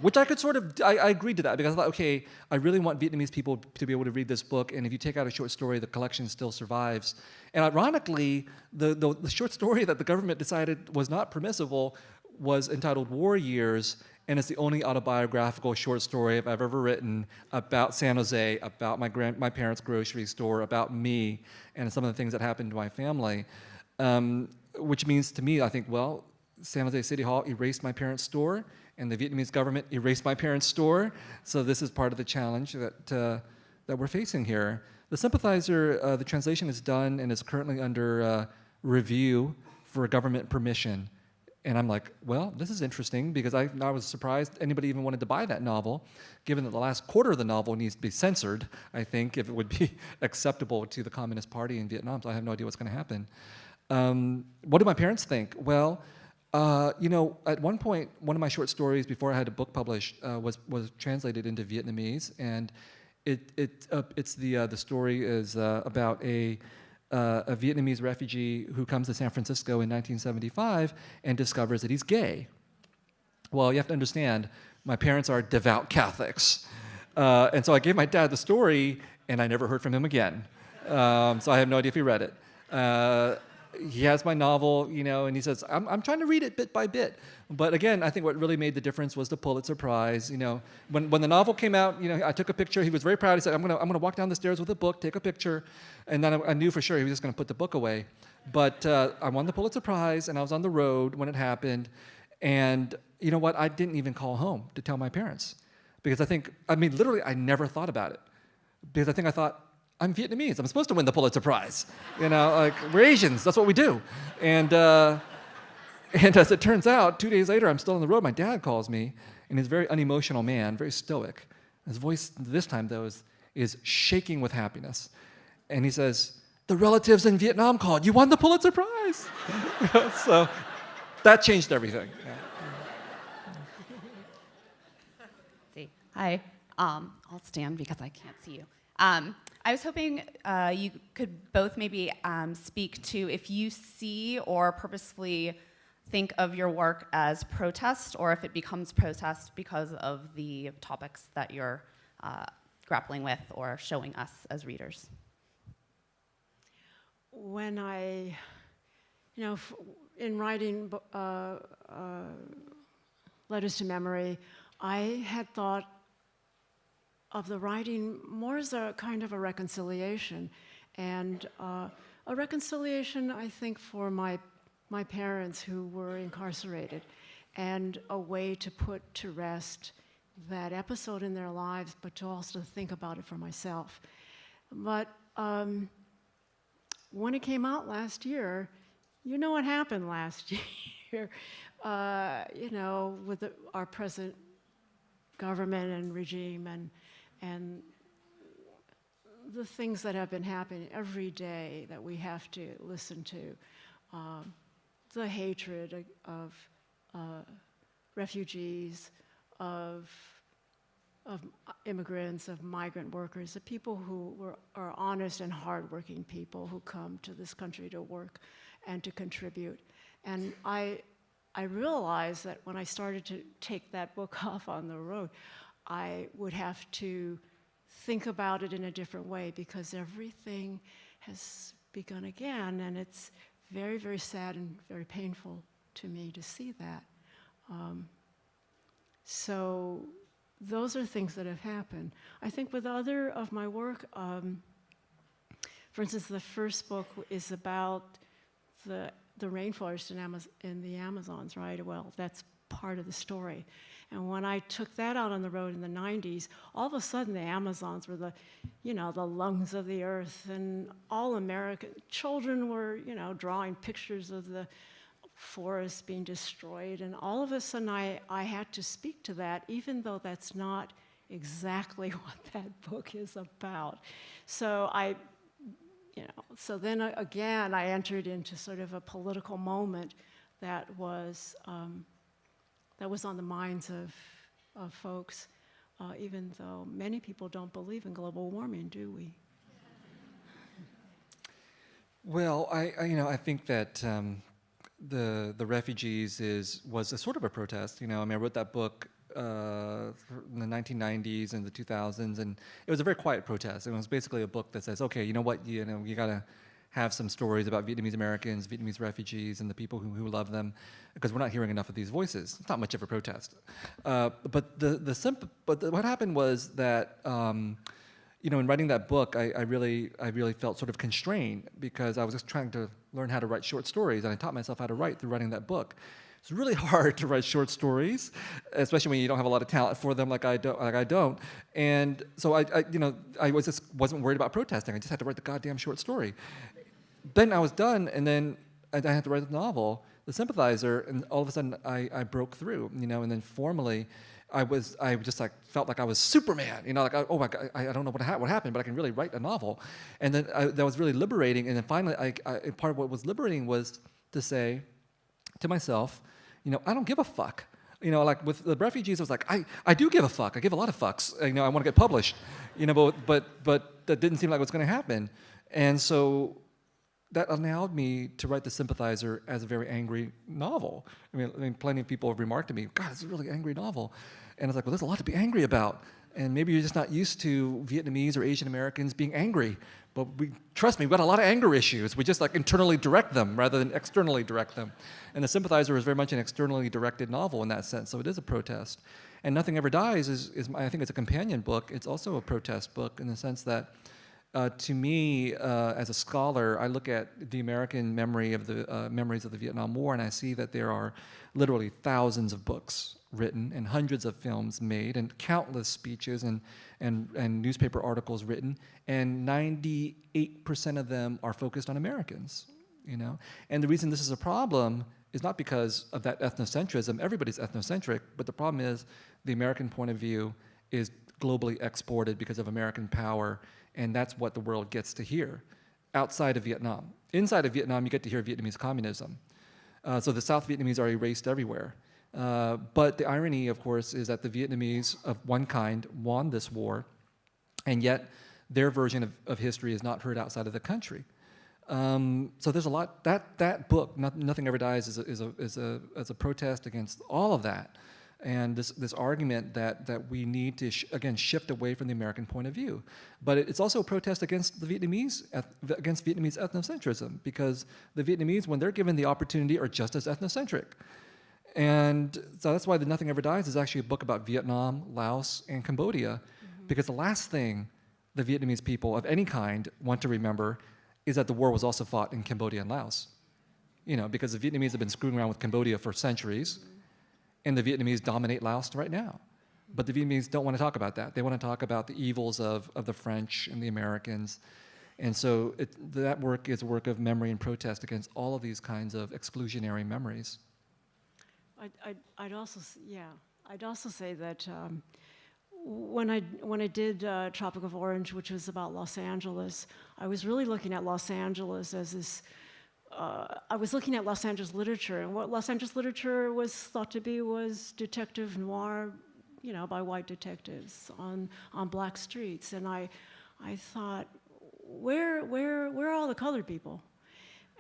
which I could I agreed to that, because I thought, okay, I really want Vietnamese people to be able to read this book, and if you take out a short story, the collection still survives. And ironically, the short story that the government decided was not permissible was entitled War Years, and it's the only autobiographical short story I've ever written about San Jose, about my parents' grocery store, about me, and some of the things that happened to my family. Which means to me, I think, well, San Jose City Hall erased my parents' store, and the Vietnamese government erased my parents' store. So this is part of the challenge that we're facing here. The Sympathizer, the translation is done and is currently under review for government permission. And I'm like, well, this is interesting, because I was surprised anybody even wanted to buy that novel, given that the last quarter of the novel needs to be censored, I think, if it would be acceptable to the Communist Party in Vietnam. So I have no idea what's going to happen. What do my parents think? Well, at one point, one of my short stories before I had a book published was translated into Vietnamese, and the story is about a Vietnamese refugee who comes to San Francisco in 1975 and discovers that he's gay. Well, you have to understand, my parents are devout Catholics, and so I gave my dad the story, and I never heard from him again. So I have no idea if he read it. He has my novel, and he says, I'm trying to read it bit by bit. But again, I think what really made the difference was the Pulitzer Prize. When the novel came out, I took a picture. He was very proud. He said, I'm gonna walk down the stairs with a book, take a picture. And then I knew for sure he was just gonna put the book away. But I won the Pulitzer Prize, and I was on the road when it happened. And you know what? I didn't even call home to tell my parents. Because literally, I never thought about it. Because I thought, I'm Vietnamese. I'm supposed to win the Pulitzer Prize. We're Asians. That's what we do. And as it turns out, 2 days later, I'm still on the road. My dad calls me, and he's a very unemotional man, very stoic. His voice this time, though, is shaking with happiness. And he says, "The relatives in Vietnam called. You won the Pulitzer Prize." So that changed everything. Yeah. See. Hi. I'll stand because I can't see you. I was hoping you could both maybe speak to if you see or purposefully think of your work as protest, or if it becomes protest because of the topics that you're grappling with or showing us as readers? When I, in writing Letters to Memory, I had thought of the writing more as a kind of a reconciliation, and a reconciliation, I think, for my parents who were incarcerated, and a way to put to rest that episode in their lives, but to also think about it for myself. But when it came out last year, you know what happened last year, with our present government and regime and the things that have been happening every day that we have to listen to, the hatred of refugees, of immigrants, of migrant workers, the people who are honest and hardworking people who come to this country to work and to contribute. And I realized that when I started to take that book off on the road, I would have to think about it in a different way, because everything has begun again, and it's very, very sad and very painful to me to see that. So those are things that have happened. I think with other of my work, for instance, the first book is about the rainforest in the Amazons, right? Well, that's part of the story. And when I took that out on the road in the 90s, all of a sudden the Amazons were the lungs of the earth, and all American children were, drawing pictures of the forest being destroyed, and all of a sudden I had to speak to that, even though that's not exactly what that book is about. So so then again I entered into sort of a political moment that was on the minds of folks, even though many people don't believe in global warming, do we? Well, I think that the refugees was a sort of a protest. I wrote that book in the 1990s and the 2000s, and it was a very quiet protest. It was basically a book that says, okay, you know what, you gotta have some stories about Vietnamese Americans, Vietnamese refugees, and the people who love them, because we're not hearing enough of these voices. It's not much of a protest. But what happened was that, in writing that book, I really felt sort of constrained, because I was just trying to learn how to write short stories, and I taught myself how to write through writing that book. It's really hard to write short stories, especially when you don't have a lot of talent for them, like I don't. And so I wasn't worried about protesting. I just had to write the goddamn short story. Then I was done, and then I had to write the novel, The Sympathizer, and all of a sudden I broke through, and then formally, I just felt like I was Superman, oh my God, I don't know what happened, but I can really write a novel. And then that was really liberating. And then finally, part of what was liberating was to say to myself, I don't give a fuck. Like with the refugees, I was like, I do give a fuck. I give a lot of fucks. I want to get published, but that didn't seem like it was going to happen. And so that allowed me to write The Sympathizer as a very angry novel. I mean, plenty of people have remarked to me, God, it's a really angry novel. And I was like, well, there's a lot to be angry about. And maybe you're just not used to Vietnamese or Asian Americans being angry. But trust me, we've got a lot of anger issues. We just internally direct them rather than externally direct them. And The Sympathizer is very much an externally directed novel in that sense, so it is a protest. And Nothing Ever Dies is I think it's a companion book. It's also a protest book in the sense that to me, as a scholar, I look at the American memories of the Vietnam War, and I see that there are literally thousands of books written and hundreds of films made and countless speeches and newspaper articles written, and 98% of them are focused on Americans. And the reason this is a problem is not because of that ethnocentrism. Everybody's ethnocentric, but the problem is the American point of view is globally exported because of American power. And that's what the world gets to hear outside of Vietnam. Inside of Vietnam, you get to hear Vietnamese communism. So the South Vietnamese are erased everywhere. But the irony, of course, is that the Vietnamese of one kind won this war, and yet their version of history is not heard outside of the country. So there's a lot. That book, Nothing Ever Dies, is a protest against all of that. and this argument that we need to, again, shift away from the American point of view. But it's also a protest against the against Vietnamese ethnocentrism, because the Vietnamese, when they're given the opportunity, are just as ethnocentric. And so that's why the Nothing Ever Dies is actually a book about Vietnam, Laos, and Cambodia, because the last thing the Vietnamese people of any kind want to remember is that the war was also fought in Cambodia and Laos. You know, because the Vietnamese have been screwing around with Cambodia for centuries, and the Vietnamese dominate Laos right now. But the Vietnamese don't want to talk about that. They want to talk about the evils of the French and the Americans. And so that work is a work of memory and protest against all of these kinds of exclusionary memories. I'd also say that when I did Tropic of Orange, which was about Los Angeles, I was really looking at Los Angeles as this. I was looking at Los Angeles literature, and what Los Angeles literature was thought to be was detective noir, you know, by white detectives on black streets. And I thought, where are all the colored people?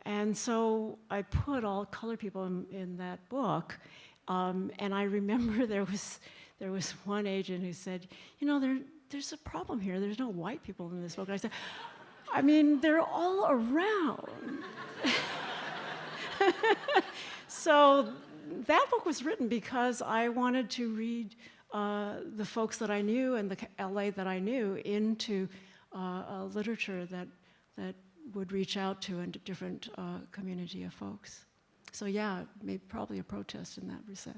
And so I put all colored people in that book, and I remember there was one agent who said, you know, there's a problem here. There's no white people in this book. And I said, I mean, they're all around. So that book was written because I wanted to read the folks that I knew and the LA that I knew into literature that would reach out to a different community of folks. So yeah, maybe probably a protest in that sense.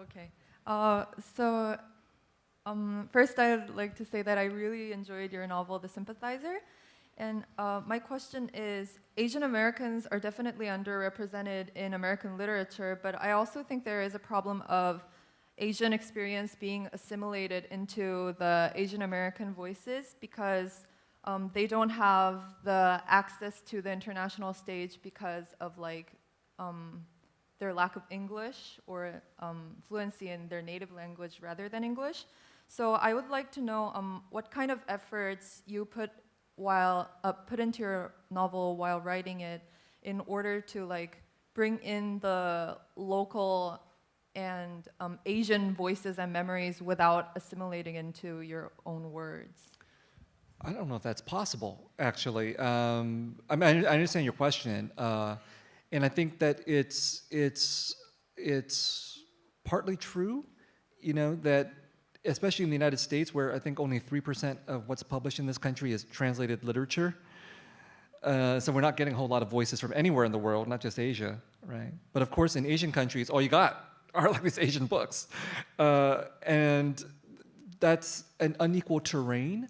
Okay. First, I'd like to say that I really enjoyed your novel, The Sympathizer. And my question is, Asian Americans are definitely underrepresented in American literature, but I also think there is a problem of Asian experience being assimilated into the Asian American voices because they don't have the access to the international stage because of their lack of English or fluency in their native language rather than English. So I would like to know what kind of efforts you put into your novel while writing it in order to bring in the local and Asian voices and memories without assimilating into your own words. I don't know if that's possible, actually. I understand your question, and I think that it's partly true, you know, that especially in the United States, where I think only 3% of what's published in this country is translated literature. So we're not getting a whole lot of voices from anywhere in the world, not just Asia, right? But of course, in Asian countries, all you got are these Asian books. And that's an unequal terrain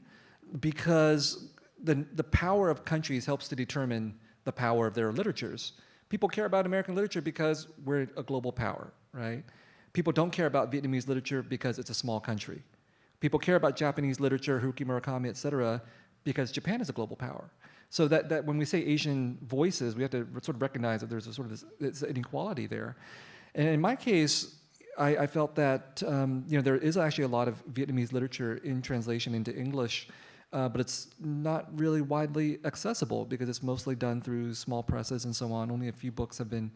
because the power of countries helps to determine the power of their literatures. People care about American literature because we're a global power, right? People don't care about Vietnamese literature because it's a small country. People care about Japanese literature, Haruki Murakami, et cetera, because Japan is a global power. So that when we say Asian voices, we have to sort of recognize that there's a sort of this inequality there. And in my case, I felt that there is actually a lot of Vietnamese literature in translation into English, but it's not really widely accessible because it's mostly done through small presses and so on. Only a few books have been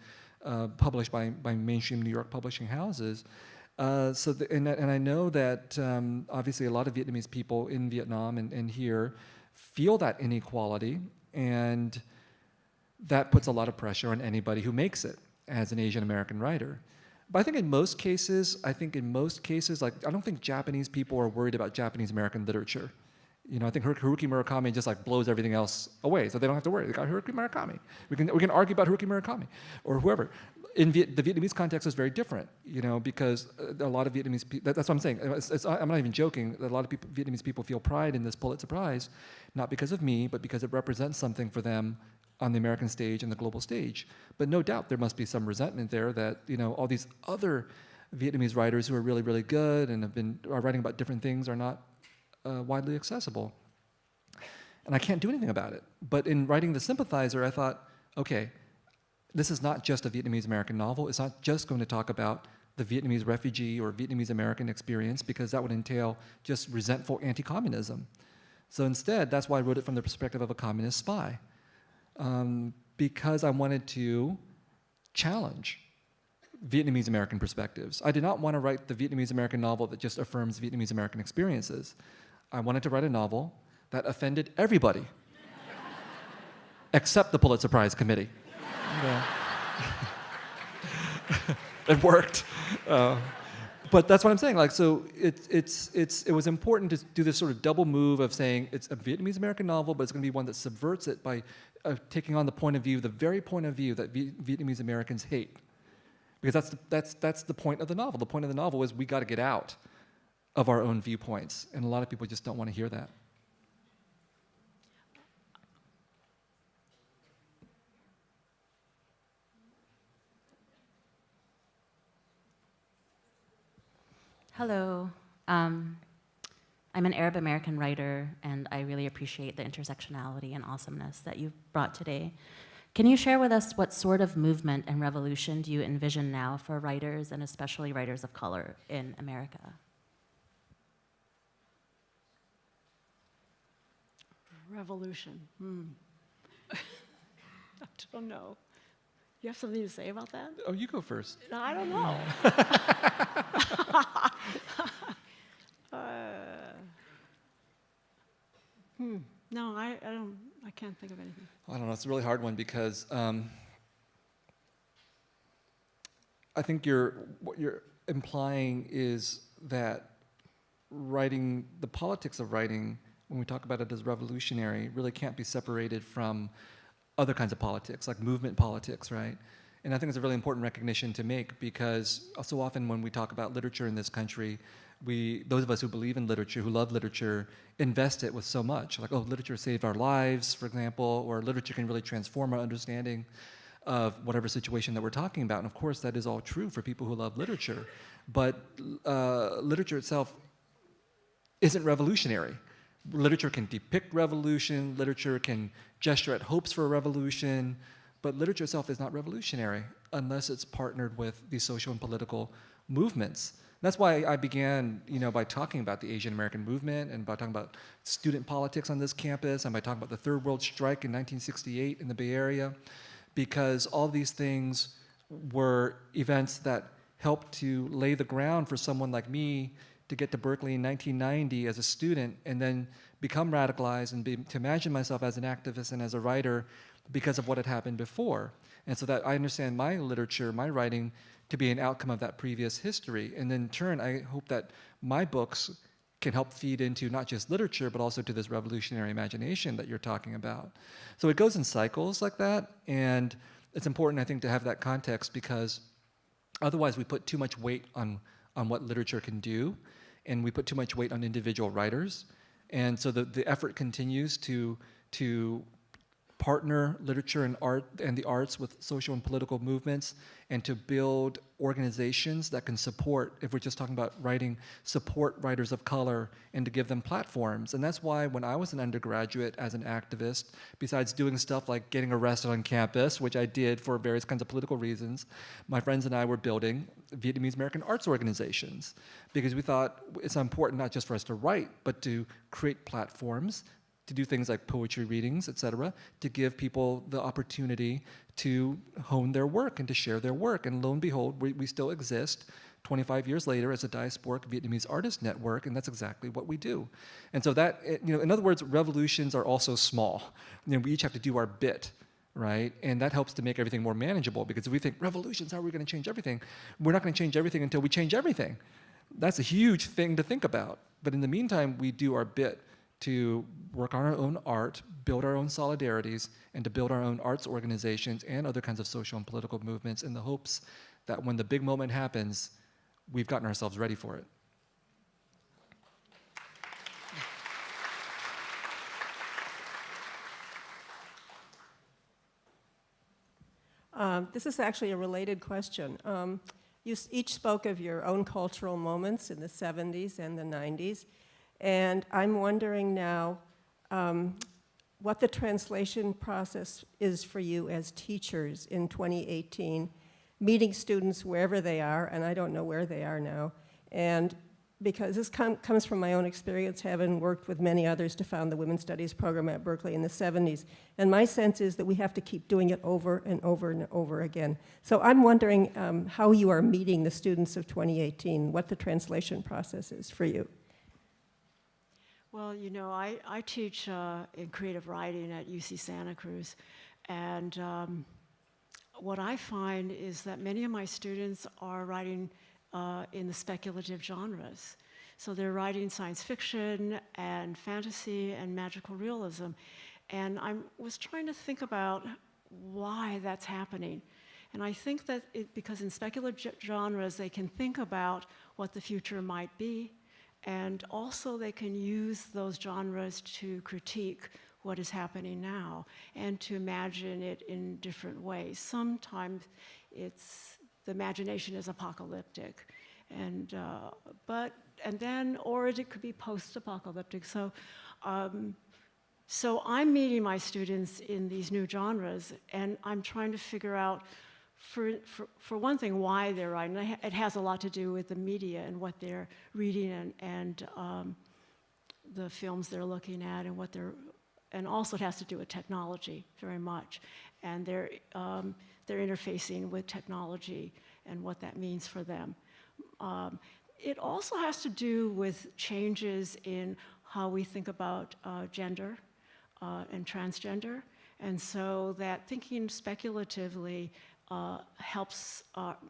published by mainstream New York publishing houses. And I know that obviously a lot of Vietnamese people in Vietnam and here feel that inequality, and that puts a lot of pressure on anybody who makes it as an Asian American writer. But I think in most cases, I don't think Japanese people are worried about Japanese American literature. You know, I think Haruki Murakami just blows everything else away, so they don't have to worry. They got Haruki Murakami. We can argue about Haruki Murakami or whoever. In the Vietnamese context is very different, you know, because a lot of Vietnamese people. That's what I'm saying. I'm not even joking. A lot of Vietnamese people feel pride in this Pulitzer Prize, not because of me, but because it represents something for them on the American stage and the global stage. But no doubt there must be some resentment there that, you know, all these other Vietnamese writers who are really, really good and are writing about different things are not widely accessible. And I can't do anything about it. But in writing The Sympathizer, I thought, okay, this is not just a Vietnamese American novel. It's not just going to talk about the Vietnamese refugee or Vietnamese American experience, because that would entail just resentful anti-communism. So instead, that's why I wrote it from the perspective of a communist spy. because I wanted to challenge Vietnamese American perspectives. I did not want to write the Vietnamese American novel that just affirms Vietnamese American experiences. I wanted to write a novel that offended everybody, except the Pulitzer Prize committee. Yeah. It worked. But that's what I'm saying. Like, so it was important to do this sort of double move of saying it's a Vietnamese American novel, but it's going to be one that subverts it by taking on the point of view, the very point of view that Vietnamese Americans hate. Because that's the point of the novel. The point of the novel is we got to get out of our own viewpoints, and a lot of people just don't want to hear that. Hello. I'm an Arab American writer, and I really appreciate the intersectionality and awesomeness that you've brought today. Can you share with us what sort of movement and revolution do you envision now for writers, and especially writers of color in America? Revolution. I don't know. You have something to say about that? Oh, you go first. No, I don't know. No, I don't. I can't think of anything. I don't know. It's a really hard one because I think what you're implying is that writing, the politics of writing, when we talk about it as revolutionary, really can't be separated from other kinds of politics, like movement politics, right? And I think it's a really important recognition to make because so often when we talk about literature in this country, those of us who believe in literature, who love literature, invest it with so much. Like, oh, literature saved our lives, for example, or literature can really transform our understanding of whatever situation that we're talking about. And of course, that is all true for people who love literature. But literature itself isn't revolutionary. Literature can depict revolution, literature can gesture at hopes for a revolution, but literature itself is not revolutionary unless it's partnered with these social and political movements. That's why I began, by talking about the Asian American movement and by talking about student politics on this campus and by talking about the Third World Strike in 1968 in the Bay Area, because all these things were events that helped to lay the ground for someone like me to get to Berkeley in 1990 as a student and then become radicalized and to imagine myself as an activist and as a writer because of what had happened before. And so that I understand my literature, my writing, to be an outcome of that previous history. And in turn, I hope that my books can help feed into not just literature, but also to this revolutionary imagination that you're talking about. So it goes in cycles like that, and it's important, I think, to have that context because otherwise we put too much weight on what literature can do, and we put too much weight on individual writers. And so the effort continues to partner literature and art and the arts with social and political movements and to build organizations that can support, if we're just talking about writing, support writers of color and to give them platforms. And that's why when I was an undergraduate as an activist, besides doing stuff like getting arrested on campus, which I did for various kinds of political reasons, my friends and I were building Vietnamese American arts organizations because we thought it's important not just for us to write, but to create platforms to do things like poetry readings, et cetera, to give people the opportunity to hone their work and to share their work. And lo and behold, we still exist 25 years later as a diasporic Vietnamese artist network, and that's exactly what we do. And so that, in other words, revolutions are also small. We each have to do our bit, right? And that helps to make everything more manageable because if we think, revolutions, how are we going to change everything? We're not going to change everything until we change everything. That's a huge thing to think about. But in the meantime, we do our bit to work on our own art, build our own solidarities, and to build our own arts organizations and other kinds of social and political movements in the hopes that when the big moment happens, we've gotten ourselves ready for it. This is actually a related question. You each spoke of your own cultural moments in the 70s and the 90s. And I'm wondering now what the translation process is for you as teachers in 2018, meeting students wherever they are, and I don't know where they are now, and because this comes from my own experience, having worked with many others to found the Women's Studies program at Berkeley in the 70s. And my sense is that we have to keep doing it over and over and over again. So I'm wondering how you are meeting the students of 2018, what the translation process is for you. Well, you know, I teach in creative writing at UC Santa Cruz, and what I find is that many of my students are writing in the speculative genres. So they're writing science fiction and fantasy and magical realism. And I was trying to think about why that's happening. And I think that because in speculative genres, they can think about what the future might be, and also they can use those genres to critique what is happening now and to imagine it in different ways. Sometimes the imagination is apocalyptic, or it could be post-apocalyptic. So I'm meeting my students in these new genres, and I'm trying to figure out, for one thing, why they're writing. It has a lot to do with the media and what they're reading and the films they're looking at and also it has to do with technology very much, and they're interfacing with technology and what that means for them. It also has to do with changes in how we think about gender and transgender, and so that thinking speculatively helps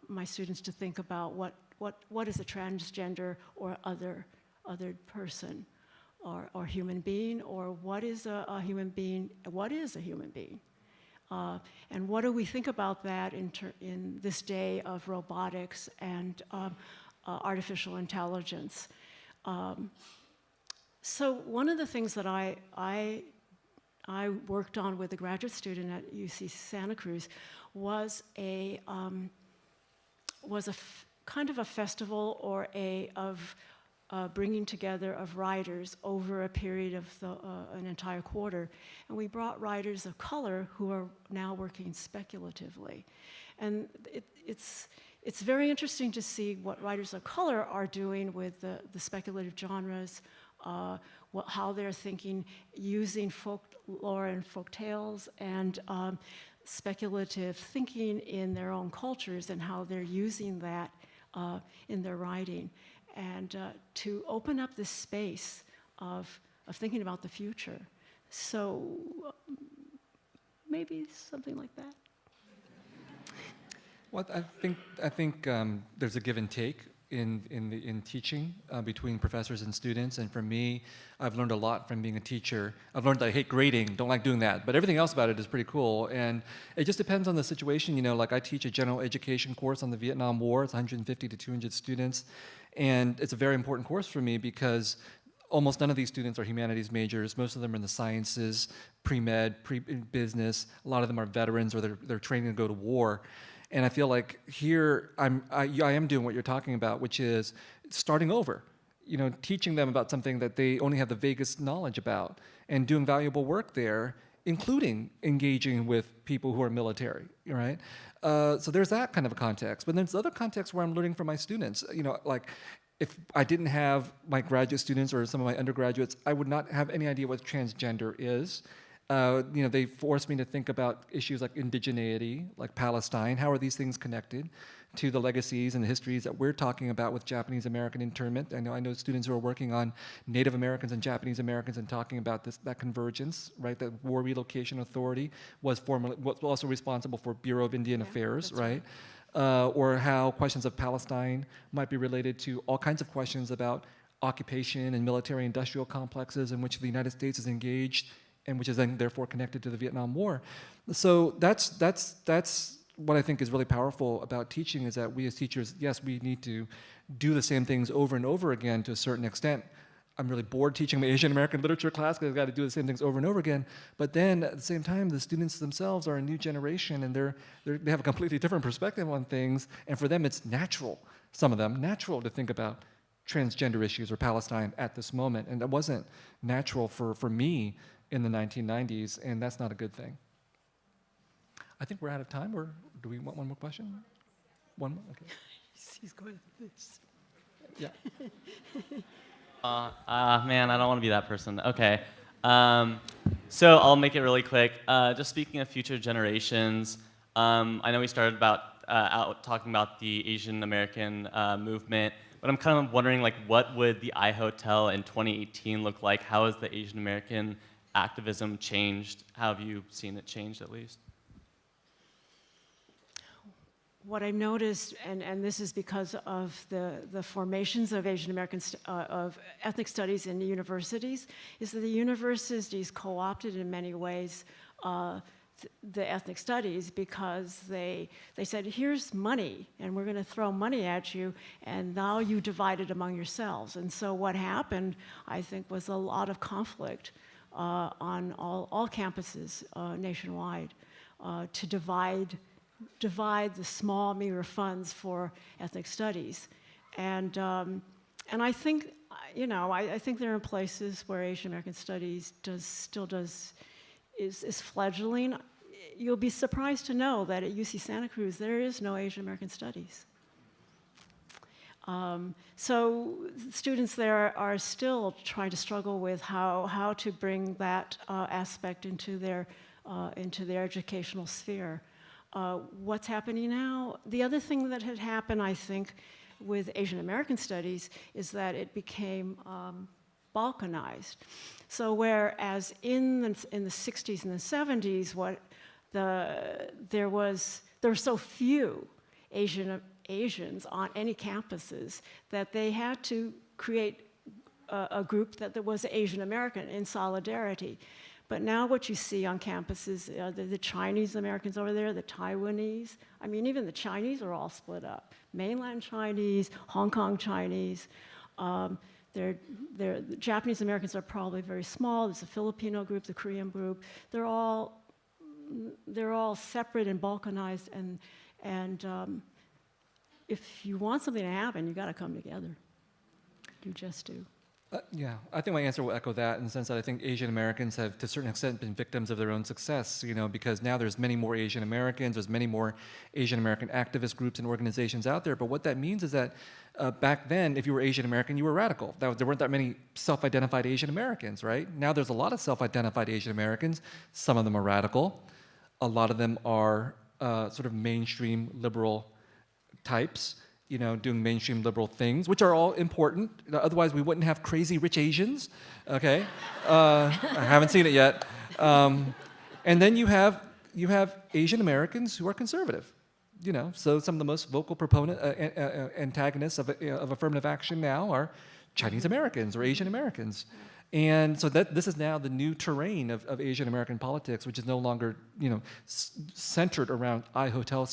my students to think about what is a transgender or other person or human being, or what is a human being, what is a human being? And what do we think about that in this day of robotics and artificial intelligence? So one of the things that I worked on with a graduate student at UC Santa Cruz was kind of a festival or of bringing together of writers over a period of an entire quarter. And we brought writers of color who are now working speculatively. And it's very interesting to see what writers of color are doing with the speculative genres, how they're thinking, using folklore and folk tales and speculative thinking in their own cultures and how they're using that in their writing. And to open up this space of thinking about the future. So maybe something like that. Well, I think there's a give and take in teaching between professors and students. And for me, I've learned a lot from being a teacher. I've learned that I hate grading, don't like doing that, but everything else about it is pretty cool. And it just depends on the situation. You know, like I teach a general education course on the Vietnam War. It's 150 to 200 students. And it's a very important course for me because almost none of these students are humanities majors. Most of them are in the sciences, pre-med, pre-business. A lot of them are veterans or they're training to go to war. And I feel like here I am doing what you're talking about, which is starting over. You know, teaching them about something that they only have the vaguest knowledge about and doing valuable work there, including engaging with people who are military, right? So there's that kind of a context. But then there's other contexts where I'm learning from my students. You know, like if I didn't have my graduate students or some of my undergraduates, I would not have any idea what transgender is. You know, they forced me to think about issues like indigeneity, like Palestine. How are these things connected to the legacies and the histories that we're talking about with Japanese American internment? I know students who are working on Native Americans and Japanese Americans and talking about that convergence, right? The War Relocation Authority was also responsible for Bureau of Indian Affairs, right? Or how questions of Palestine might be related to all kinds of questions about occupation and military industrial complexes in which the United States is engaged, and which is then therefore connected to the Vietnam War. So that's what I think is really powerful about teaching, is that we as teachers, yes, we need to do the same things over and over again to a certain extent. I'm really bored teaching my Asian American literature class because I've got to do the same things over and over again. But then at the same time, the students themselves are a new generation and they have a completely different perspective on things. And for them, it's natural, some of them, natural to think about transgender issues or Palestine at this moment. And that wasn't natural for me in the 1990s, and that's not a good thing. I think we're out of time, or do we want one more question? One more? Okay. He's going to this. Yeah. Man, I don't want to be that person. Okay. So I'll make it really quick. Just speaking of future generations, I know we started out talking about the Asian American movement, but I'm kind of wondering, like, what would the iHotel in 2018 look like? How has the Asian American activism changed? How have you seen it change, at least? What I've noticed, and this is because of the formations of Asian American, of ethnic studies in the universities, is that the universities co-opted in many ways the ethnic studies because they said, here's money, and we're going to throw money at you, and now you divide it among yourselves. And so what happened, I think, was a lot of conflict on all campuses nationwide to divide the small meager funds for ethnic studies. And I think, I think there are places where Asian American studies is fledgling. You'll be surprised to know that at UC Santa Cruz, there is no Asian American studies. So students there are still trying to struggle with how to bring that aspect into their educational sphere. What's happening now? The other thing that had happened, I think, with Asian American studies is that it became balkanized. So whereas in the 60s and the 70s, there were so few Asians on any campuses that they had to create a group that was Asian American in solidarity. But now what you see on campuses, the Chinese Americans over there, the Taiwanese, I mean, even the Chinese are all split up. Mainland Chinese, Hong Kong Chinese. The Japanese Americans are probably very small. There's a Filipino group, the Korean group. They're all separate and balkanized, and if you want something to happen, you got to come together. You just do. Yeah, I think my answer will echo that in the sense that I think Asian Americans have, to a certain extent, been victims of their own success, because now there's many more Asian Americans, there's many more Asian American activist groups and organizations out there, but what that means is that back then, if you were Asian American, you were radical. There weren't that many self-identified Asian Americans, right? Now there's a lot of self-identified Asian Americans. Some of them are radical. A lot of them are sort of mainstream liberal types, doing mainstream liberal things, which are all important. Otherwise, we wouldn't have crazy rich Asians, okay? I haven't seen it yet. And then you have Asian Americans who are conservative, So some of the most vocal antagonists of affirmative action now are Chinese Americans or Asian Americans. And so this is now the new terrain of Asian American politics, which is no longer, centered around iHotel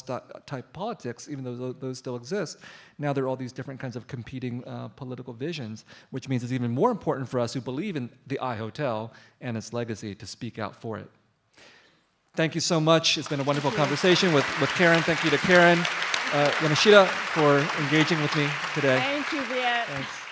type politics, even though those still exist. Now there are all these different kinds of competing political visions, which means it's even more important for us who believe in the iHotel and its legacy to speak out for it. Thank you so much. It's been a wonderful conversation with Karen. Thank you to Karen Yamashita for engaging with me today. Thank you, Viet. Thanks.